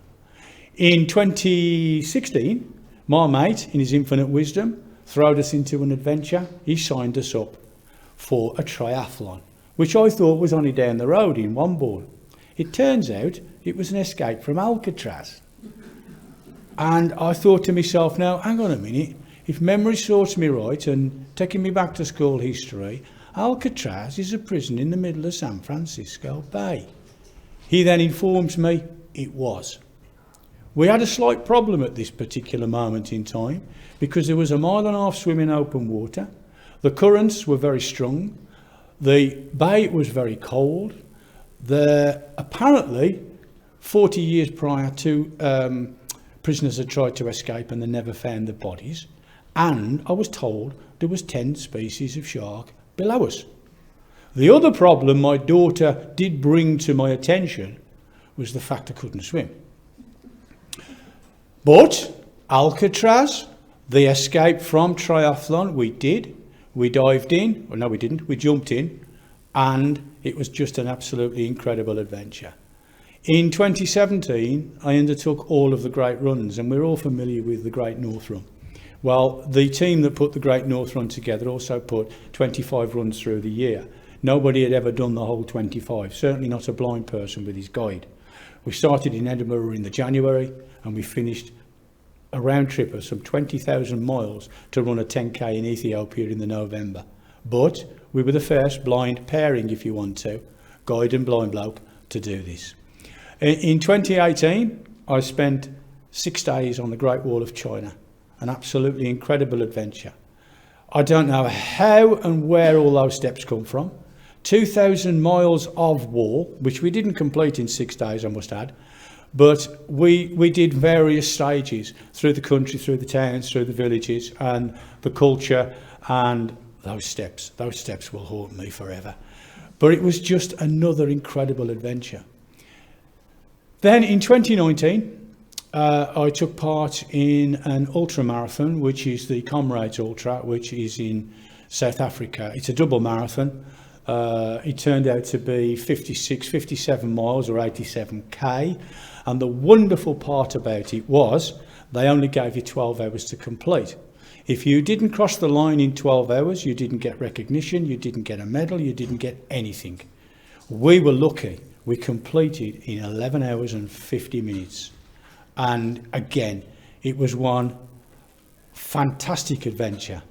In 2016, my mate, in his infinite wisdom, throwed us into an adventure. He signed us up for a triathlon, which I thought was only down the road in Wombourne. It turns out it was an escape from Alcatraz. And I thought to myself, now, hang on a minute, if memory serves me right, and taking me back to school history, Alcatraz is a prison in the middle of San Francisco Bay. He then informs me it was. We had a slight problem at this particular moment in time because there was a 1.5 mile swim in open water. The currents were very strong. The bay was very cold. Apparently, 40 years prior to prisoners had tried to escape and they never found the bodies. And I was told there was 10 species of shark below us. The other problem my daughter did bring to my attention was the fact I couldn't swim. But Alcatraz, the escape from triathlon, we did. We dived in, or no we didn't, we jumped in, and it was just an absolutely incredible adventure. In 2017, I undertook all of the Great Runs, and we're all familiar with the Great North Run. Well, the team that put the Great North Run together also put 25 runs through the year. Nobody had ever done the whole 25, certainly not a blind person with his guide. We started in Edinburgh in the January and we finished a round trip of some 20,000 miles to run a 10k in Ethiopia in the November. But we were the first blind pairing, if you want to, guide and blind bloke, to do this. In 2018, I spent 6 days on the Great Wall of China. An absolutely incredible adventure. I don't know how and where all those steps come from. 2,000 miles of wall, which we didn't complete in 6 days, I must add, but we did various stages through the country, through the towns, through the villages, and the culture, and those steps will haunt me forever. But it was just another incredible adventure. Then in 2019, I took part in an ultra marathon, which is the Comrades Ultra, which is in South Africa. It's a double marathon. It turned out to be 57 miles or 87k. And the wonderful part about it was they only gave you 12 hours to complete. If you didn't cross the line in 12 hours, you didn't get recognition, you didn't get a medal, you didn't get anything. We were lucky. We completed in 11 hours and 50 minutes. And again, it was one fantastic adventure.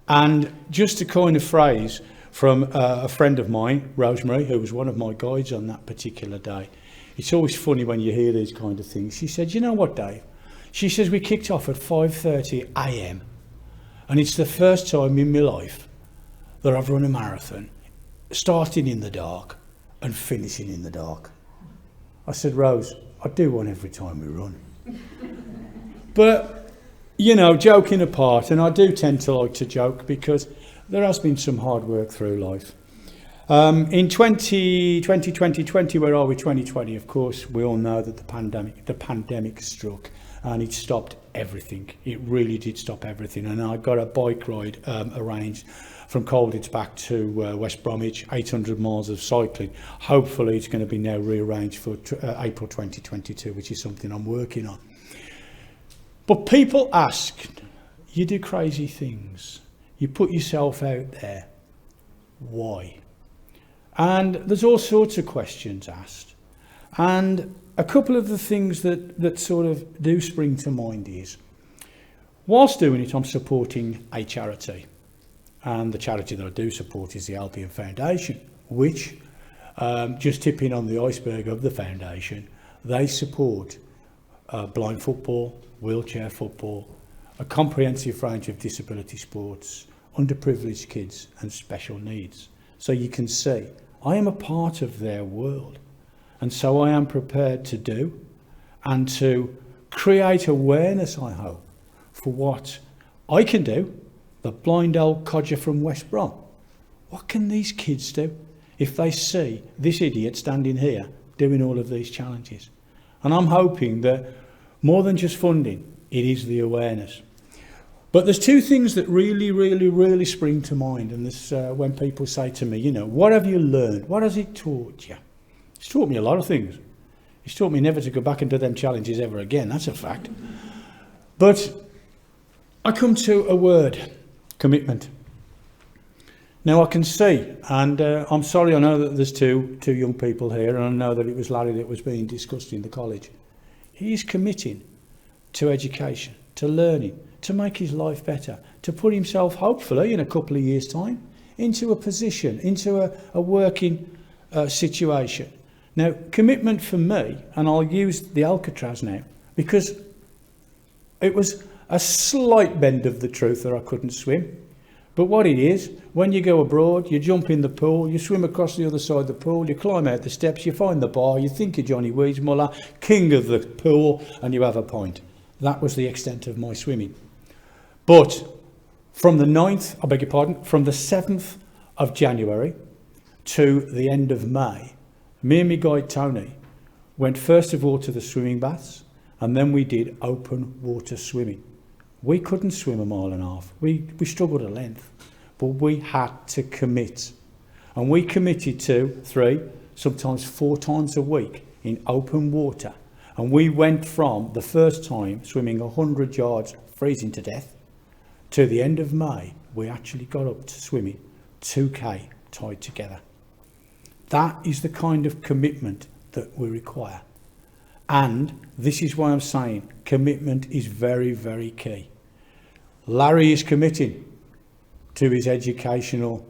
And just a kind of phrase from a friend of mine, Rosemary, who was one of my guides on that particular day. It's always funny when you hear these kind of things. She said, you know what, Dave? She says, we kicked off at 5:30 a.m. And it's the first time in my life that I've run a marathon, starting in the dark and finishing in the dark. I said, Rose, I do one every time we run. But you know, joking apart, and I do tend to like to joke because there has been some hard work through life. In 2020, where are we? 2020, of course, we all know that the pandemic struck and it stopped everything. It really did stop everything. And I got a bike ride arranged from Colditz back to West Bromwich, 800 miles of cycling. Hopefully it's going to be now rearranged for April 2022, which is something I'm working on. But people ask, you do crazy things, you put yourself out there, why? And there's all sorts of questions asked. And a couple of the things that sort of do spring to mind is, whilst doing it, I'm supporting a charity. And the charity that I do support is the Albion Foundation, which, just tipping on the iceberg of the foundation, they support blind football, wheelchair football, a comprehensive range of disability sports, underprivileged kids and special needs. So you can see, I am a part of their world. And so I am prepared to do and to create awareness, I hope, for what I can do, the blind old codger from West Brom. What can these kids do if they see this idiot standing here doing all of these challenges? And I'm hoping that more than just funding, it is the awareness. But there's two things that really spring to mind. And this, when people say to me, you know, what have you learned? What has it taught you? It's taught me a lot of things. It's taught me never to go back and do them challenges ever again. That's a fact. But I come to a word, commitment. Now I can see, and I'm sorry, I know that there's two young people here, and I know that it was Larry that was being discussed in the college. He is committing to education, to learning, to make his life better, to put himself, hopefully, in a couple of years' time, into a position, into a working situation. Now, commitment for me, and I'll use the Alcatraz now, because it was a slight bend of the truth that I couldn't swim. But what it is, when you go abroad, you jump in the pool, you swim across the other side of the pool, you climb out the steps, you find the bar, you think of Johnny Weedsmuller, king of the pool, and you have a pint. That was the extent of my swimming. But from the 7th of January to the end of May, me and my guide Tony went first of all to the swimming baths, and then we did open water swimming. We couldn't swim 1.5 miles. We struggled at length, but we had to commit. And we committed to 3, sometimes 4 times a week in open water. And we went from the first time swimming 100 yards, freezing to death, to the end of May, we actually got up to swimming 2K tied together. That is the kind of commitment that we require. And this is why I'm saying commitment is very key. Larry is committing to his educational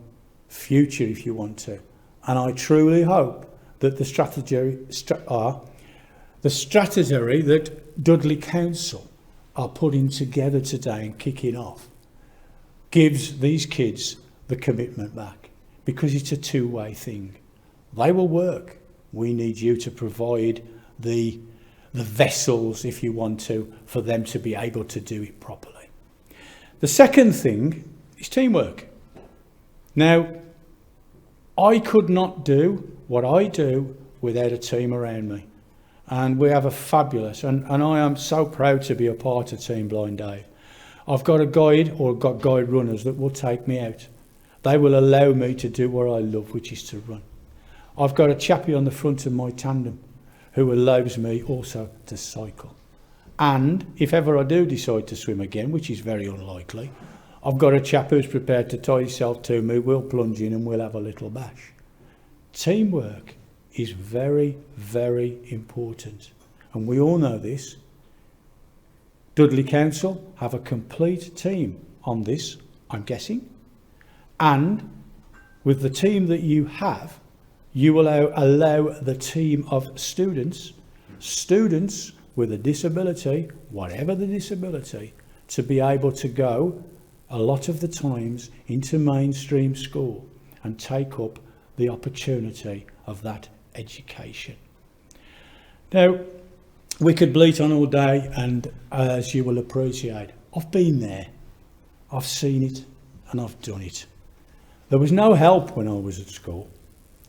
future, if you want to. And I truly hope that the strategy that Dudley Council are putting together today and kicking off gives these kids the commitment back, because it's a two-way thing. They will work. We need you to provide the vessels, if you want to, for them to be able to do it properly. The second thing is teamwork. Now, I could not do what I do without a team around me. And we have a fabulous, and I am so proud to be a part of Team Blind Dave. I've got a guide, or got guide runners that will take me out. They will allow me to do what I love, which is to run. I've got a chappie on the front of my tandem who allows me also to cycle. And if ever I do decide to swim again, which is very unlikely, I've got a chap who's prepared to tie himself to me, we'll plunge in and we'll have a little bash. Teamwork is very important. And we all know this. Dudley Council have a complete team on this, I'm guessing. And with the team that you have, you will allow the team of students with a disability, whatever the disability, to be able to go a lot of the times into mainstream school and take up the opportunity of that education. Now, we could bleat on all day, and as you will appreciate, I've been there, I've seen it, and I've done it. There was no help when I was at school,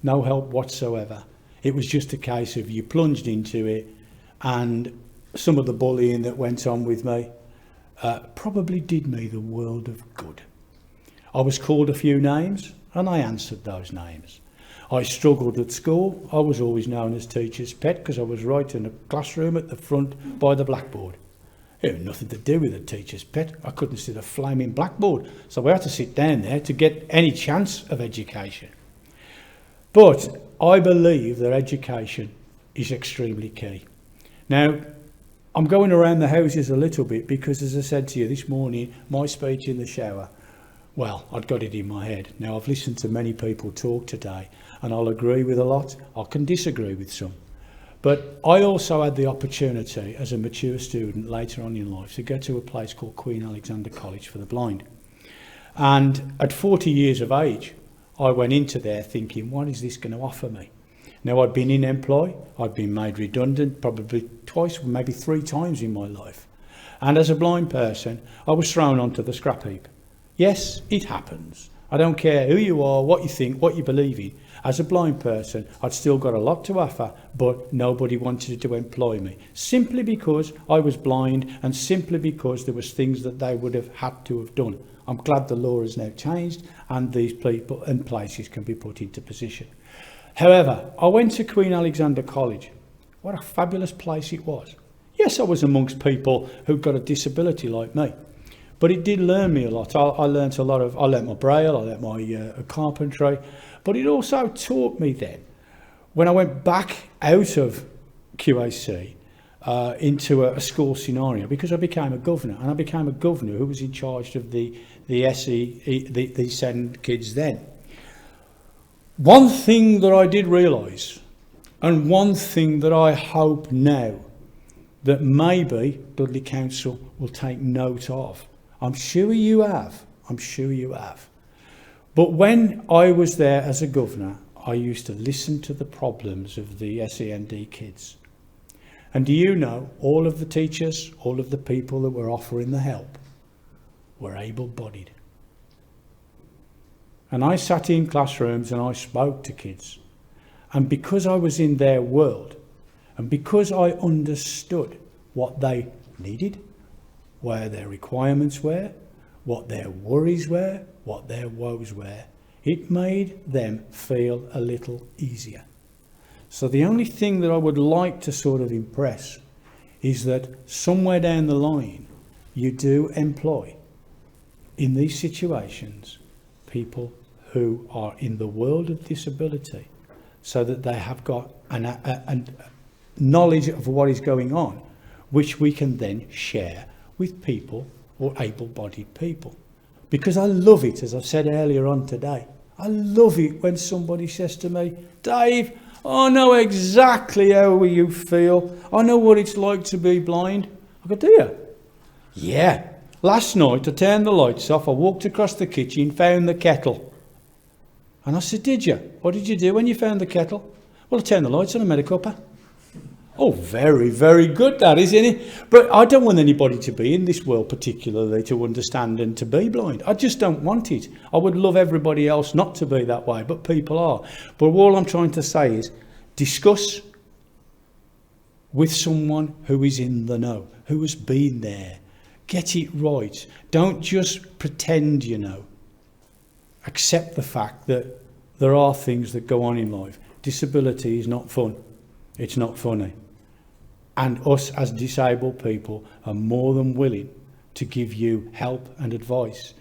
no help whatsoever. It was just a case of you plunged into it, and some of the bullying that went on with me probably did me the world of good. I was called a few names, and I answered those names. I struggled at school. I was always known as teacher's pet because I was right in the classroom at the front by the blackboard. It had nothing to do with a teacher's pet. I couldn't see the flaming blackboard, so I had to sit down there to get any chance of education. But I believe that education is extremely key. Now, I'm going around the houses a little bit because, as I said to you this morning, my speech in the shower, well, I'd got it in my head. Now, I've listened to many people talk today, and I'll agree with a lot. I can disagree with some. But I also had the opportunity as a mature student later on in life to go to a place called Queen Alexandra College for the Blind. And at 40 years of age, I went into there thinking, what is this going to offer me? Now, I'd been in employ, I'd been made redundant probably twice, maybe 3 times in my life. And as a blind person, I was thrown onto the scrap heap. Yes, it happens. I don't care who you are, what you think, what you believe in. As a blind person, I'd still got a lot to offer, but nobody wanted to employ me. Simply because I was blind and simply because there was things that they would have had to have done. I'm glad the law has now changed and these people and places can be put into position. However, I went to Queen Alexandra College. What a fabulous place it was. Yes, I was amongst people who'd got a disability like me, but it did learn me a lot. I learnt my braille, I learnt my carpentry, but it also taught me then, when I went back out of QAC into a school scenario, because I became a governor, and I became a governor who was in charge of the SEND kids then. One thing that I did realise, and one thing that I hope now that maybe Dudley Council will take note of, I'm sure you have. But when I was there as a governor, I used to listen to the problems of the SEND kids. And do you know, all of the teachers, all of the people that were offering the help were able-bodied. And I sat in classrooms and I spoke to kids. And because I was in their world, and because I understood what they needed, where their requirements were, what their worries were, what their woes were, it made them feel a little easier. So the only thing that I would like to sort of impress is that somewhere down the line, you do employ, in these situations, people who are in the world of disability, so that they have got a knowledge of what is going on, which we can then share with people or able-bodied people. Because I love it, as I've said earlier on today, I love it when somebody says to me, Dave, I know exactly how you feel. I know what it's like to be blind. I go, do you? Yeah. Last night I turned the lights off, I walked across the kitchen, found the kettle. And I said, did you? What did you do when you found the kettle? Well, I turned the lights on and made a cuppa. Oh, very, very good that, isn't it? But I don't want anybody to be in this world particularly to understand and to be blind. I just don't want it. I would love everybody else not to be that way, but people are. But all I'm trying to say is discuss with someone who is in the know, who has been there. Get it right. Don't just pretend you know. Accept the fact that there are things that go on in life. Disability is not fun. It's not funny. And us as disabled people are more than willing to give you help and advice.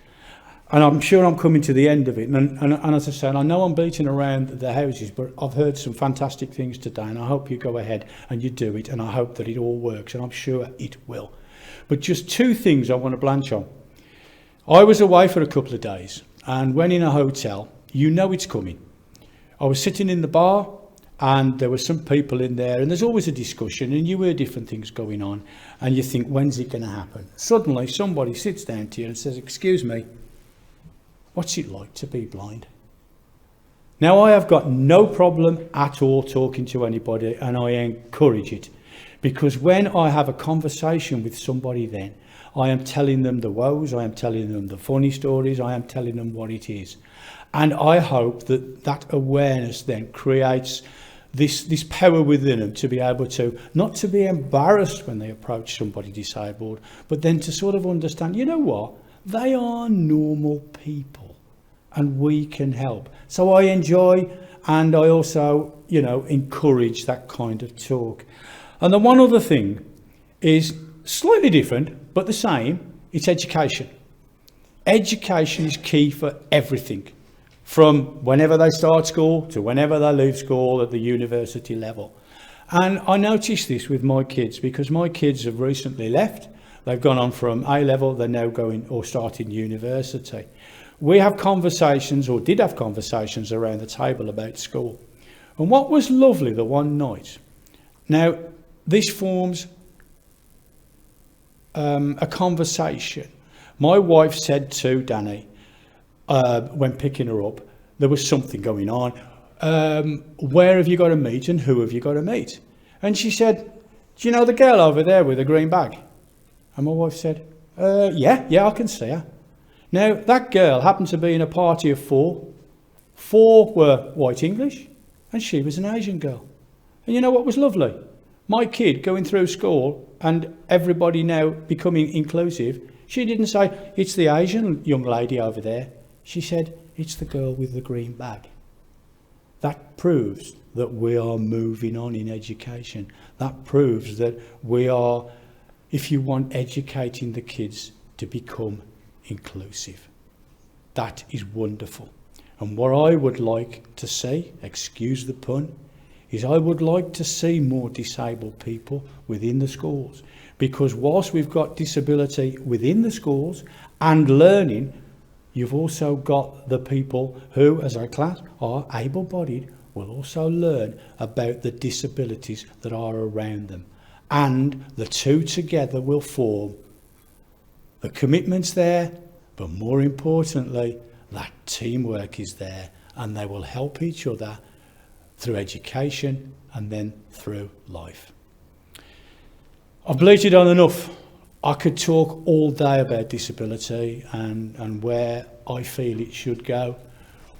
And I'm sure I'm coming to the end of it. And as I said, I know I'm beating around the houses, but I've heard some fantastic things today, and I hope you go ahead and you do it, and I hope that it all works, and I'm sure it will. But just 2 things I want to blanch on. I was away for a couple of days, and when in a hotel, you know it's coming. I was sitting in the bar, and there were some people in there, and there's always a discussion, and you hear different things going on, and you think, when's it going to happen? Suddenly, somebody sits down to you and says, excuse me, what's it like to be blind? Now, I have got no problem at all talking to anybody, and I encourage it, because when I have a conversation with somebody then, I am telling them the woes, I am telling them the funny stories, I am telling them what it is. And I hope that that awareness then creates this power within them to be able to, not to be embarrassed when they approach somebody disabled, but then to sort of understand, you know what, they are normal people and we can help. So I enjoy and I also, you know, encourage that kind of talk. And the one other thing is slightly different, but the same, it's education. Education is key for everything, from whenever they start school to whenever they leave school at the university level. And I noticed this with my kids because my kids have recently left. They've gone on from A level, they're now going or starting university. We have conversations, or did have conversations around the table about school. And what was lovely the one night, now this forms a conversation. My wife said to Danny, when picking her up, there was something going on. Where have you got to meet and who have you got to meet? And she said, do you know the girl over there with the green bag? And my wife said, yeah, I can see her. Now, that girl happened to be in a party of four. 4 were white English, and she was an Asian girl. And you know what was lovely? My kid going through school and everybody now becoming inclusive, she didn't say, it's the Asian young lady over there. She said, it's the girl with the green bag. That proves that we are moving on in education. That proves that we are, if you want, educating the kids to become inclusive. That is wonderful. And what I would like to see, excuse the pun, is I would like to see more disabled people within the schools. Because whilst we've got disability within the schools and learning, you've also got the people who, as a class, are able-bodied, will also learn about the disabilities that are around them. And the two together will form the commitment's there, but more importantly, that teamwork is there, and they will help each other through education and then through life. I've bleated on enough. I could talk all day about disability and where I feel it should go,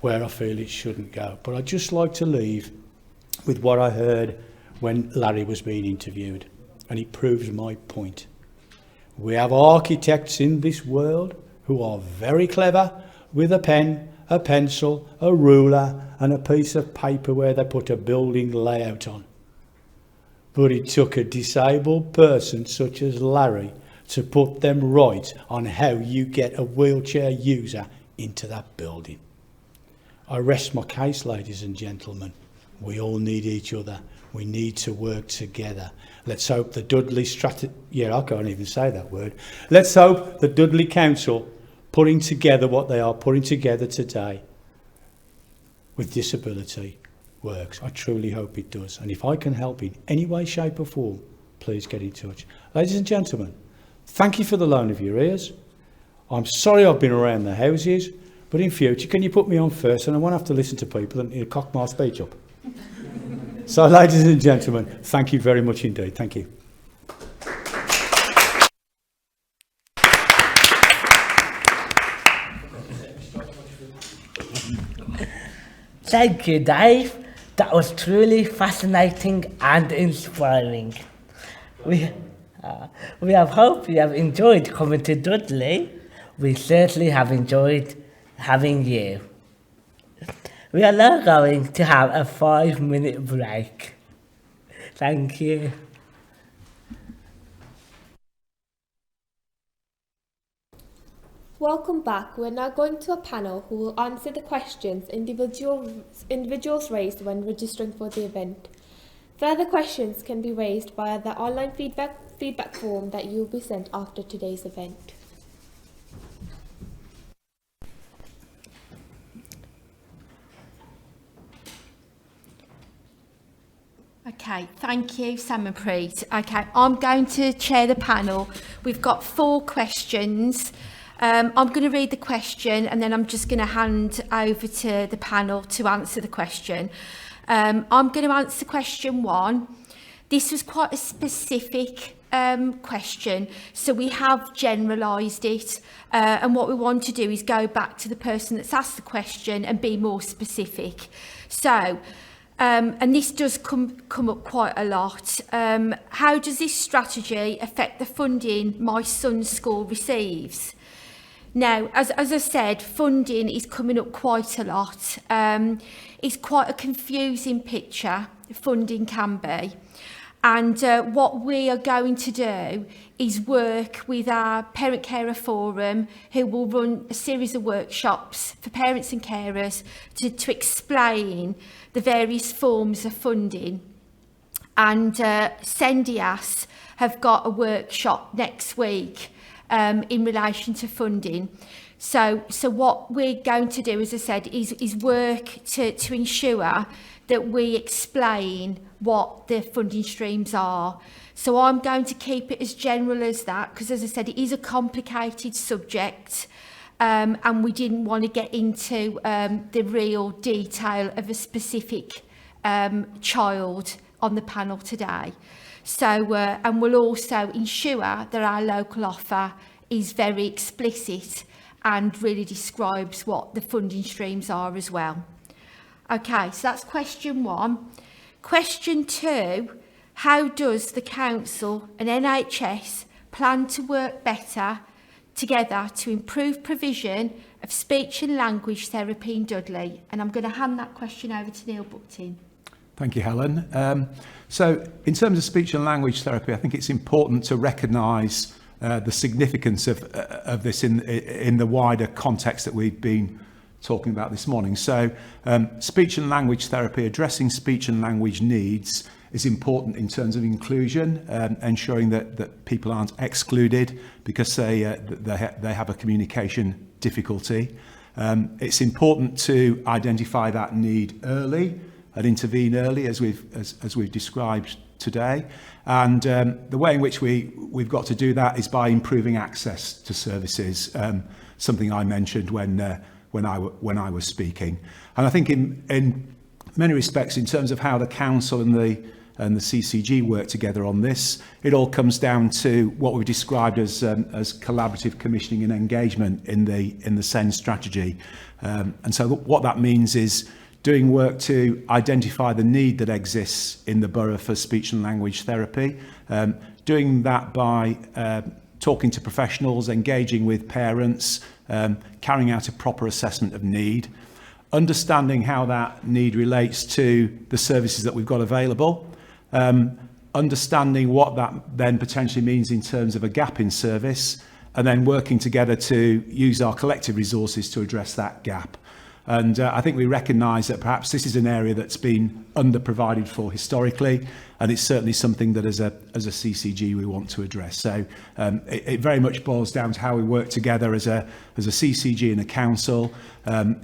where I feel it shouldn't go. But I'd just like to leave with what I heard when Larry was being interviewed, and it proves my point. We have architects in this world who are very clever with a pen, a pencil, a ruler and a piece of paper where they put a building layout on. But it took a disabled person such as Larry to put them right on how you get a wheelchair user into that building. I rest my case, ladies and gentlemen. We all need each other. We need to work together. Let's hope the Dudley strategy, I can't even say that word. Let's hope the Dudley Council putting together what they are putting together today with disability works. I truly hope it does. And if I can help in any way, shape or form, please get in touch. Ladies and gentlemen, thank you for the loan of your ears. I'm sorry I've been around the houses, but in future, can you put me on first and I won't have to listen to people and cock my speech up. So ladies and gentlemen, thank you very much indeed. Thank you.
Thank you, Dave. That was truly fascinating and inspiring. We have hope you have enjoyed coming to Dudley. We certainly have enjoyed having you. We are now going to have a 5-minute break. Thank you.
Welcome back. We're now going to a panel who will answer the questions individuals raised when registering for the event. Further questions can be raised via the online feedback form that you will be sent after today's event.
Okay, thank you, Samanpreet. Okay, I'm going to chair the panel. We've got 4 questions. I'm going to read the question and then I'm just going to hand over to the panel to answer the question. I'm going to answer question 1. This was quite a specific question, so we have generalised it, and what we want to do is go back to the person that's asked the question and be more specific. So, and this does come up quite a lot. How does this strategy affect the funding my son's school receives? Now, as I said, funding is coming up quite a lot. It's quite a confusing picture, funding can be. And what we are going to do is work with our Parent Carer Forum, who will run a series of workshops for parents and carers to explain the various forms of funding. And Sendias have got a workshop next week in relation to funding. So what we're going to do, as I said, is work to ensure that we explain what the funding streams are. So I'm going to keep it as general as that, because as I said, it is a complicated subject, and we didn't want to get into the real detail of a specific child on the panel today. So, and we'll also ensure that our local offer is very explicit and really describes what the funding streams are as well. Okay, so that's question 1. Question 2, how does the council and NHS plan to work better together to improve provision of speech and language therapy in Dudley? And I'm going to hand that question over to Neil Buckton.
Thank you, Helen. So in terms of speech and language therapy, I think it's important to recognise the significance of this in the wider context that we've been talking about this morning. So speech and language therapy, addressing speech and language needs, is important in terms of inclusion, ensuring that people aren't excluded because they have a communication difficulty. It's important to identify that need early and intervene early, as we've described today. And the way in which we've got to do that is by improving access to services, something I mentioned when I was speaking. And I think in many respects, in terms of how the council and the CCG work together on this, it all comes down to what we've described as collaborative commissioning and engagement in the SEND strategy. And so what that means is doing work to identify the need that exists in the borough for speech and language therapy, doing that by talking to professionals, engaging with parents, carrying out a proper assessment of need, understanding how that need relates to the services that we've got available, understanding what that then potentially means in terms of a gap in service, and then working together to use our collective resources to address that gap. And I think we recognise that perhaps this is an area that's been under-provided for historically, and it's certainly something that as a CCG we want to address. So it very much boils down to how we work together as a CCG and a council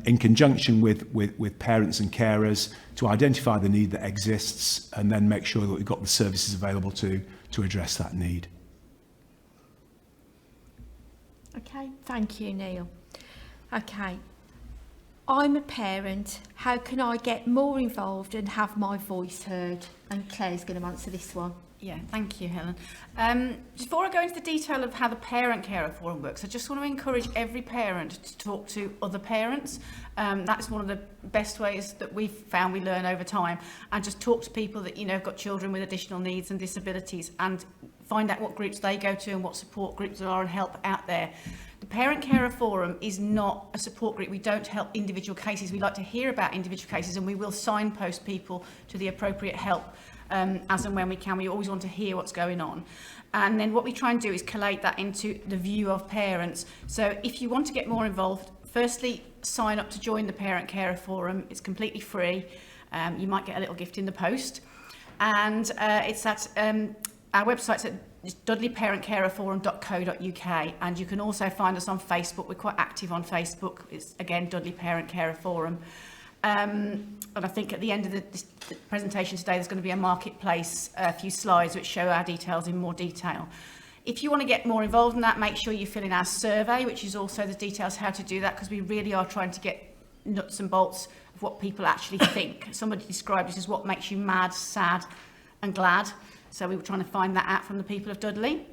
in conjunction with parents and carers to identify the need that exists and then make sure that we've got the services available to address that need.
Okay, thank you, Neil. Okay. I'm a parent. How can I get more involved and have my voice heard? And Claire's going to answer this one.
Yeah, thank you, Helen. Before I go into the detail of how the Parent Carer Forum works, I just want to encourage every parent to talk to other parents. That's one of the best ways that we've found we learn over time. And just talk to people that, you know, have got children with additional needs and disabilities, and find out what groups they go to and what support groups there are and help out there. The Parent Carer Forum is not a support group. We don't help individual cases. We like to hear about individual cases, and we will signpost people to the appropriate help as and when we can. We always want to hear what's going on. And then what we try and do is collate that into the view of parents. So if you want to get more involved, firstly, sign up to join the Parent Carer Forum. It's completely free. You might get a little gift in the post. And it's at our website's at dudleyparentcarerforum.co.uk, and you can also find us on Facebook. We're quite active on Facebook. It's again Dudley Parent Carer Forum. And I think at the end of the presentation today there's going to be a marketplace, a few slides which show our details in more detail. If you want to get more involved in that, make sure you fill in our survey, which is also the details how to do that, because we really are trying to get nuts and bolts of what people actually think. Somebody described it as what makes you mad, sad and GLAD. So we were trying to find that out from the people of Dudley.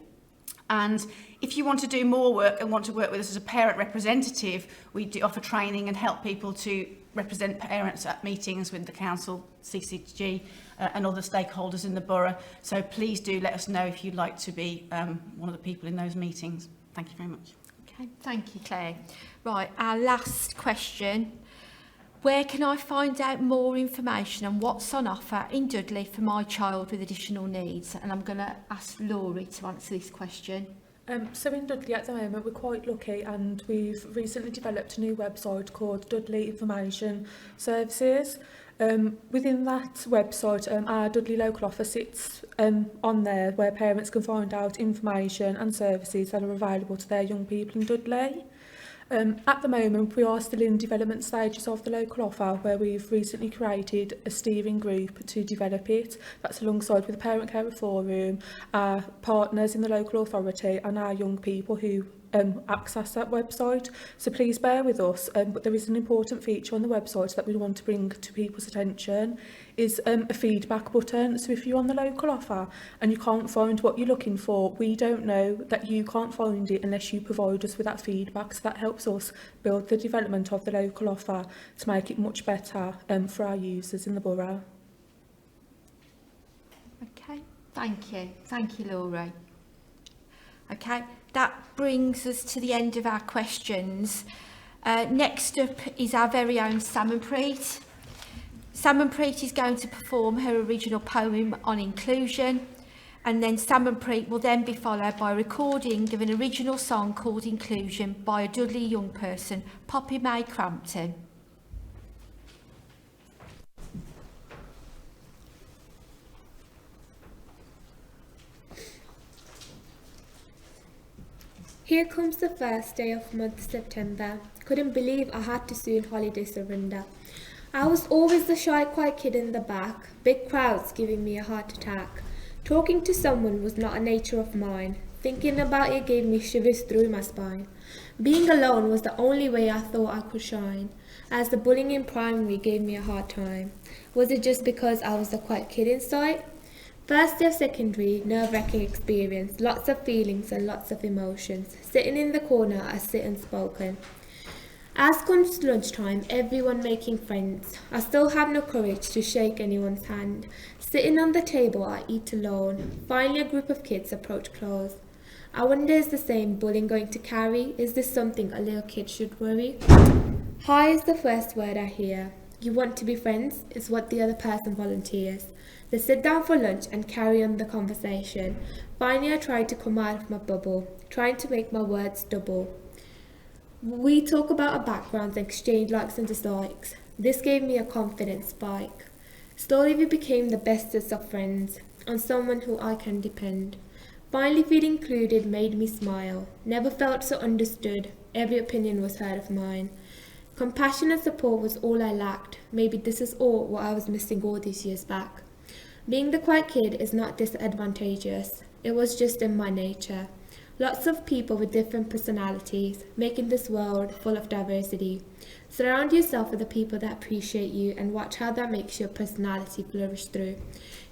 And if you want to do more work and want to work with us as a parent representative, we do offer training and help people to represent parents at meetings with the council, CCG, and other stakeholders in the borough. So please do let us know if you'd like to be one of the people in those meetings. Thank you very much.
Okay, thank you, Claire. Right, our last question. Where can I find out more information on what's on offer in Dudley for my child with additional needs? And I'm going to ask Laurie to answer this question.
So in Dudley at the moment we're quite lucky, and we've recently developed a new website called Dudley Information Services. Within that website, our Dudley local office sits on there, where parents can find out information and services that are available to their young people in Dudley. At the moment, we are still in development stages of the local offer, where we've recently created a steering group to develop it. That's alongside with the Parent Carer Forum, our partners in the local authority and our young people who access that website. So please bear with us, but there is an important feature on the website that we want to bring to people's attention, is a feedback button. So if you're on the local offer and you can't find what you're looking for, we don't know that you can't find it unless you provide us with that feedback. So that helps us build the development of the local offer to make it much better for our users in the borough.
Okay, thank you. Thank you, Laurie. Okay, that brings us to the end of our questions. Next up is our very own Samanpreet. Samanpreet is going to perform her original poem on inclusion, and then Samanpreet will then be followed by a recording of an original song called Inclusion by a Dudley young person, Poppy May Crampton.
Here comes the first day of month September. Couldn't believe I had to soon holiday surrender. I was always the shy, quiet kid in the back, big crowds giving me a heart attack. Talking to someone was not a nature of mine. Thinking about it gave me shivers through my spine. Being alone was the only way I thought I could shine, as the bullying in primary gave me a hard time. Was it just because I was the quiet kid inside? First year of secondary, nerve-wracking experience, lots of feelings and lots of emotions. Sitting in the corner, I sit unspoken. As comes lunchtime, everyone making friends. I still have no courage to shake anyone's hand. Sitting on the table, I eat alone. Finally, a group of kids approach close. I wonder, is the same bullying going to Carrie? Is this something a little kid should worry? Hi is the first word I hear. You want to be friends is what the other person volunteers. They sit down for lunch and carry on the conversation. Finally, I try to come out of my bubble, trying to make my words double. We talk about our backgrounds and exchange likes and dislikes. This gave me a confidence spike. Slowly we became the bestest of friends, on someone who I can depend. Finally feeling included made me smile. Never felt so understood, every opinion was heard of mine. Compassion and support was all I lacked. Maybe this is all what I was missing all these years back. Being the quiet kid is not disadvantageous. It was just in my nature. Lots of people with different personalities, making this world full of diversity. Surround yourself with the people that appreciate you and watch how that makes your personality flourish through.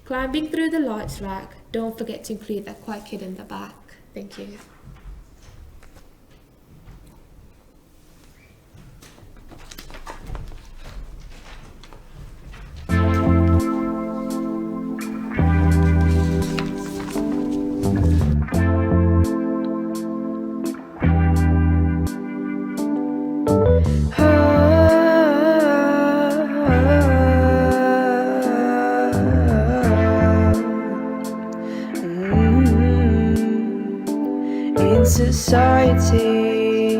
Climbing through the lights rack, don't forget to include that quiet kid in the back. Thank you.
Society,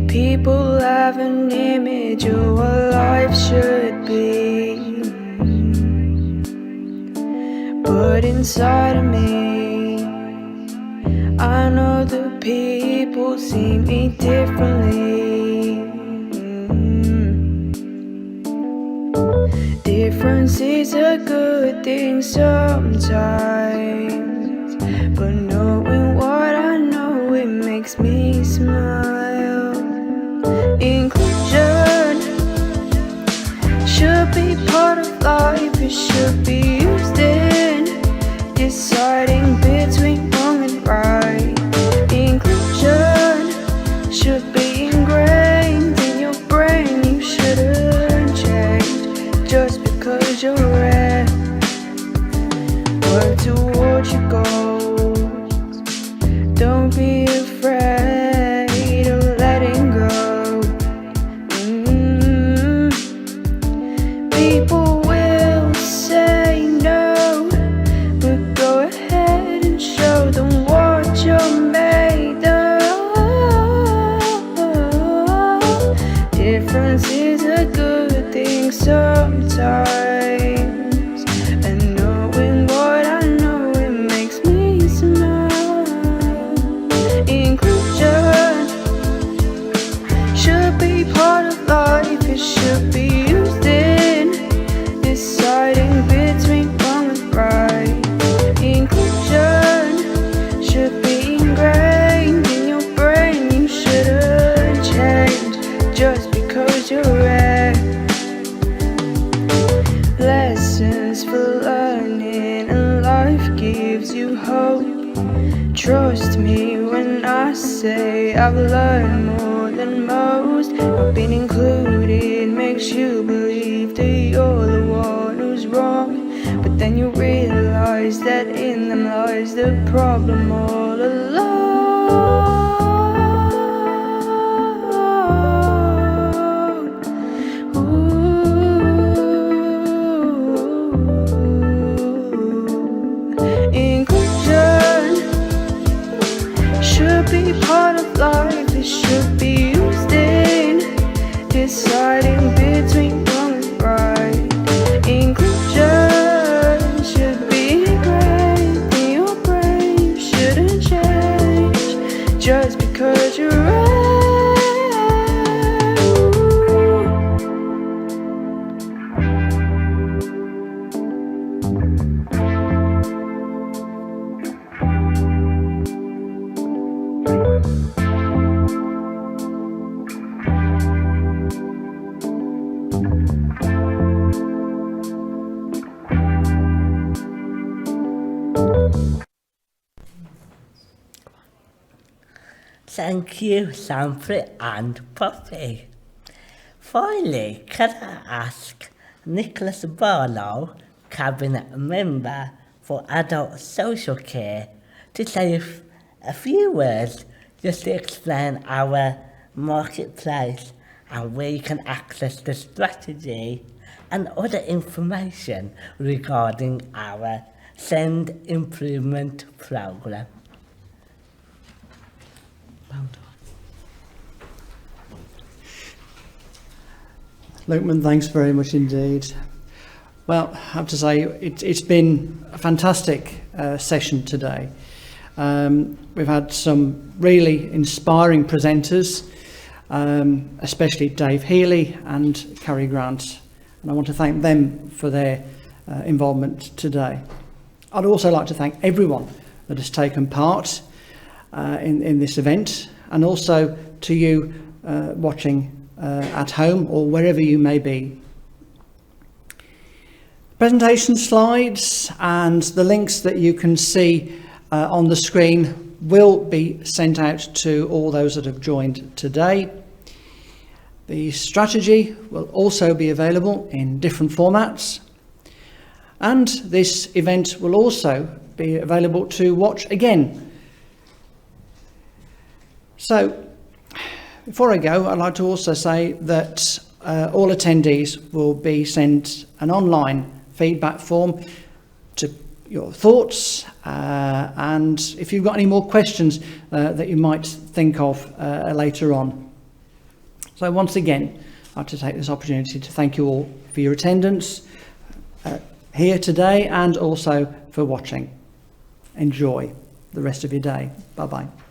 people have an image of what life should be, but inside of me, I know the people see me differently. Difference is a good thing sometimes, but knowing what I know, it makes me smile. Inclusion should be part of life, it should be used should be ingrained in your brain. You shouldn't change just because you're rare. Work towards your goals. Don't be afraid of letting go. People will say no, but go ahead and show them what you're made of. Difference is a good thing sometimes, and knowing what I know, it makes me smile. Inclusion should be part of life, it should be used in deciding between wrong and right. Inclusion should be ingrained in your brain. You shouldn't change just because you're rare. Lessons for learning, and life gives you hope. Trust me when I say I've learned more than most. Not being included makes you believe that you're the one who's wrong, but then you realize that in them lies the problem all alone. Inclusion should be part of life, it should be used in deciding between wrong and right. Inclusion should be ingrained in your brain. You shouldn't change just because you're right.
Thank you, Sampry and Poppy. Finally, can I ask Nicholas Barlow, Cabinet Member for Adult Social Care, to say a few words just to explain our marketplace and where you can access the strategy and other information regarding our Send Improvement Programme.
Lukeman, thanks very much indeed. Well, I have to say it's been a fantastic session today. We've had some really inspiring presenters, especially Dave Healey and Carrie Grant, and I want to thank them for their involvement today. I'd also like to thank everyone that has taken part in this event, and also to you watching at home or wherever you may be. Presentation slides and the links that you can see on the screen will be sent out to all those that have joined today. The strategy will also be available in different formats, and this event will also be available to watch again. So, before I go, I'd like to also say that all attendees will be sent an online feedback form to your thoughts, and if you've got any more questions that you might think of later on. So once again, I'd like to take this opportunity to thank you all for your attendance here today and also for watching. Enjoy the rest of your day. Bye-bye.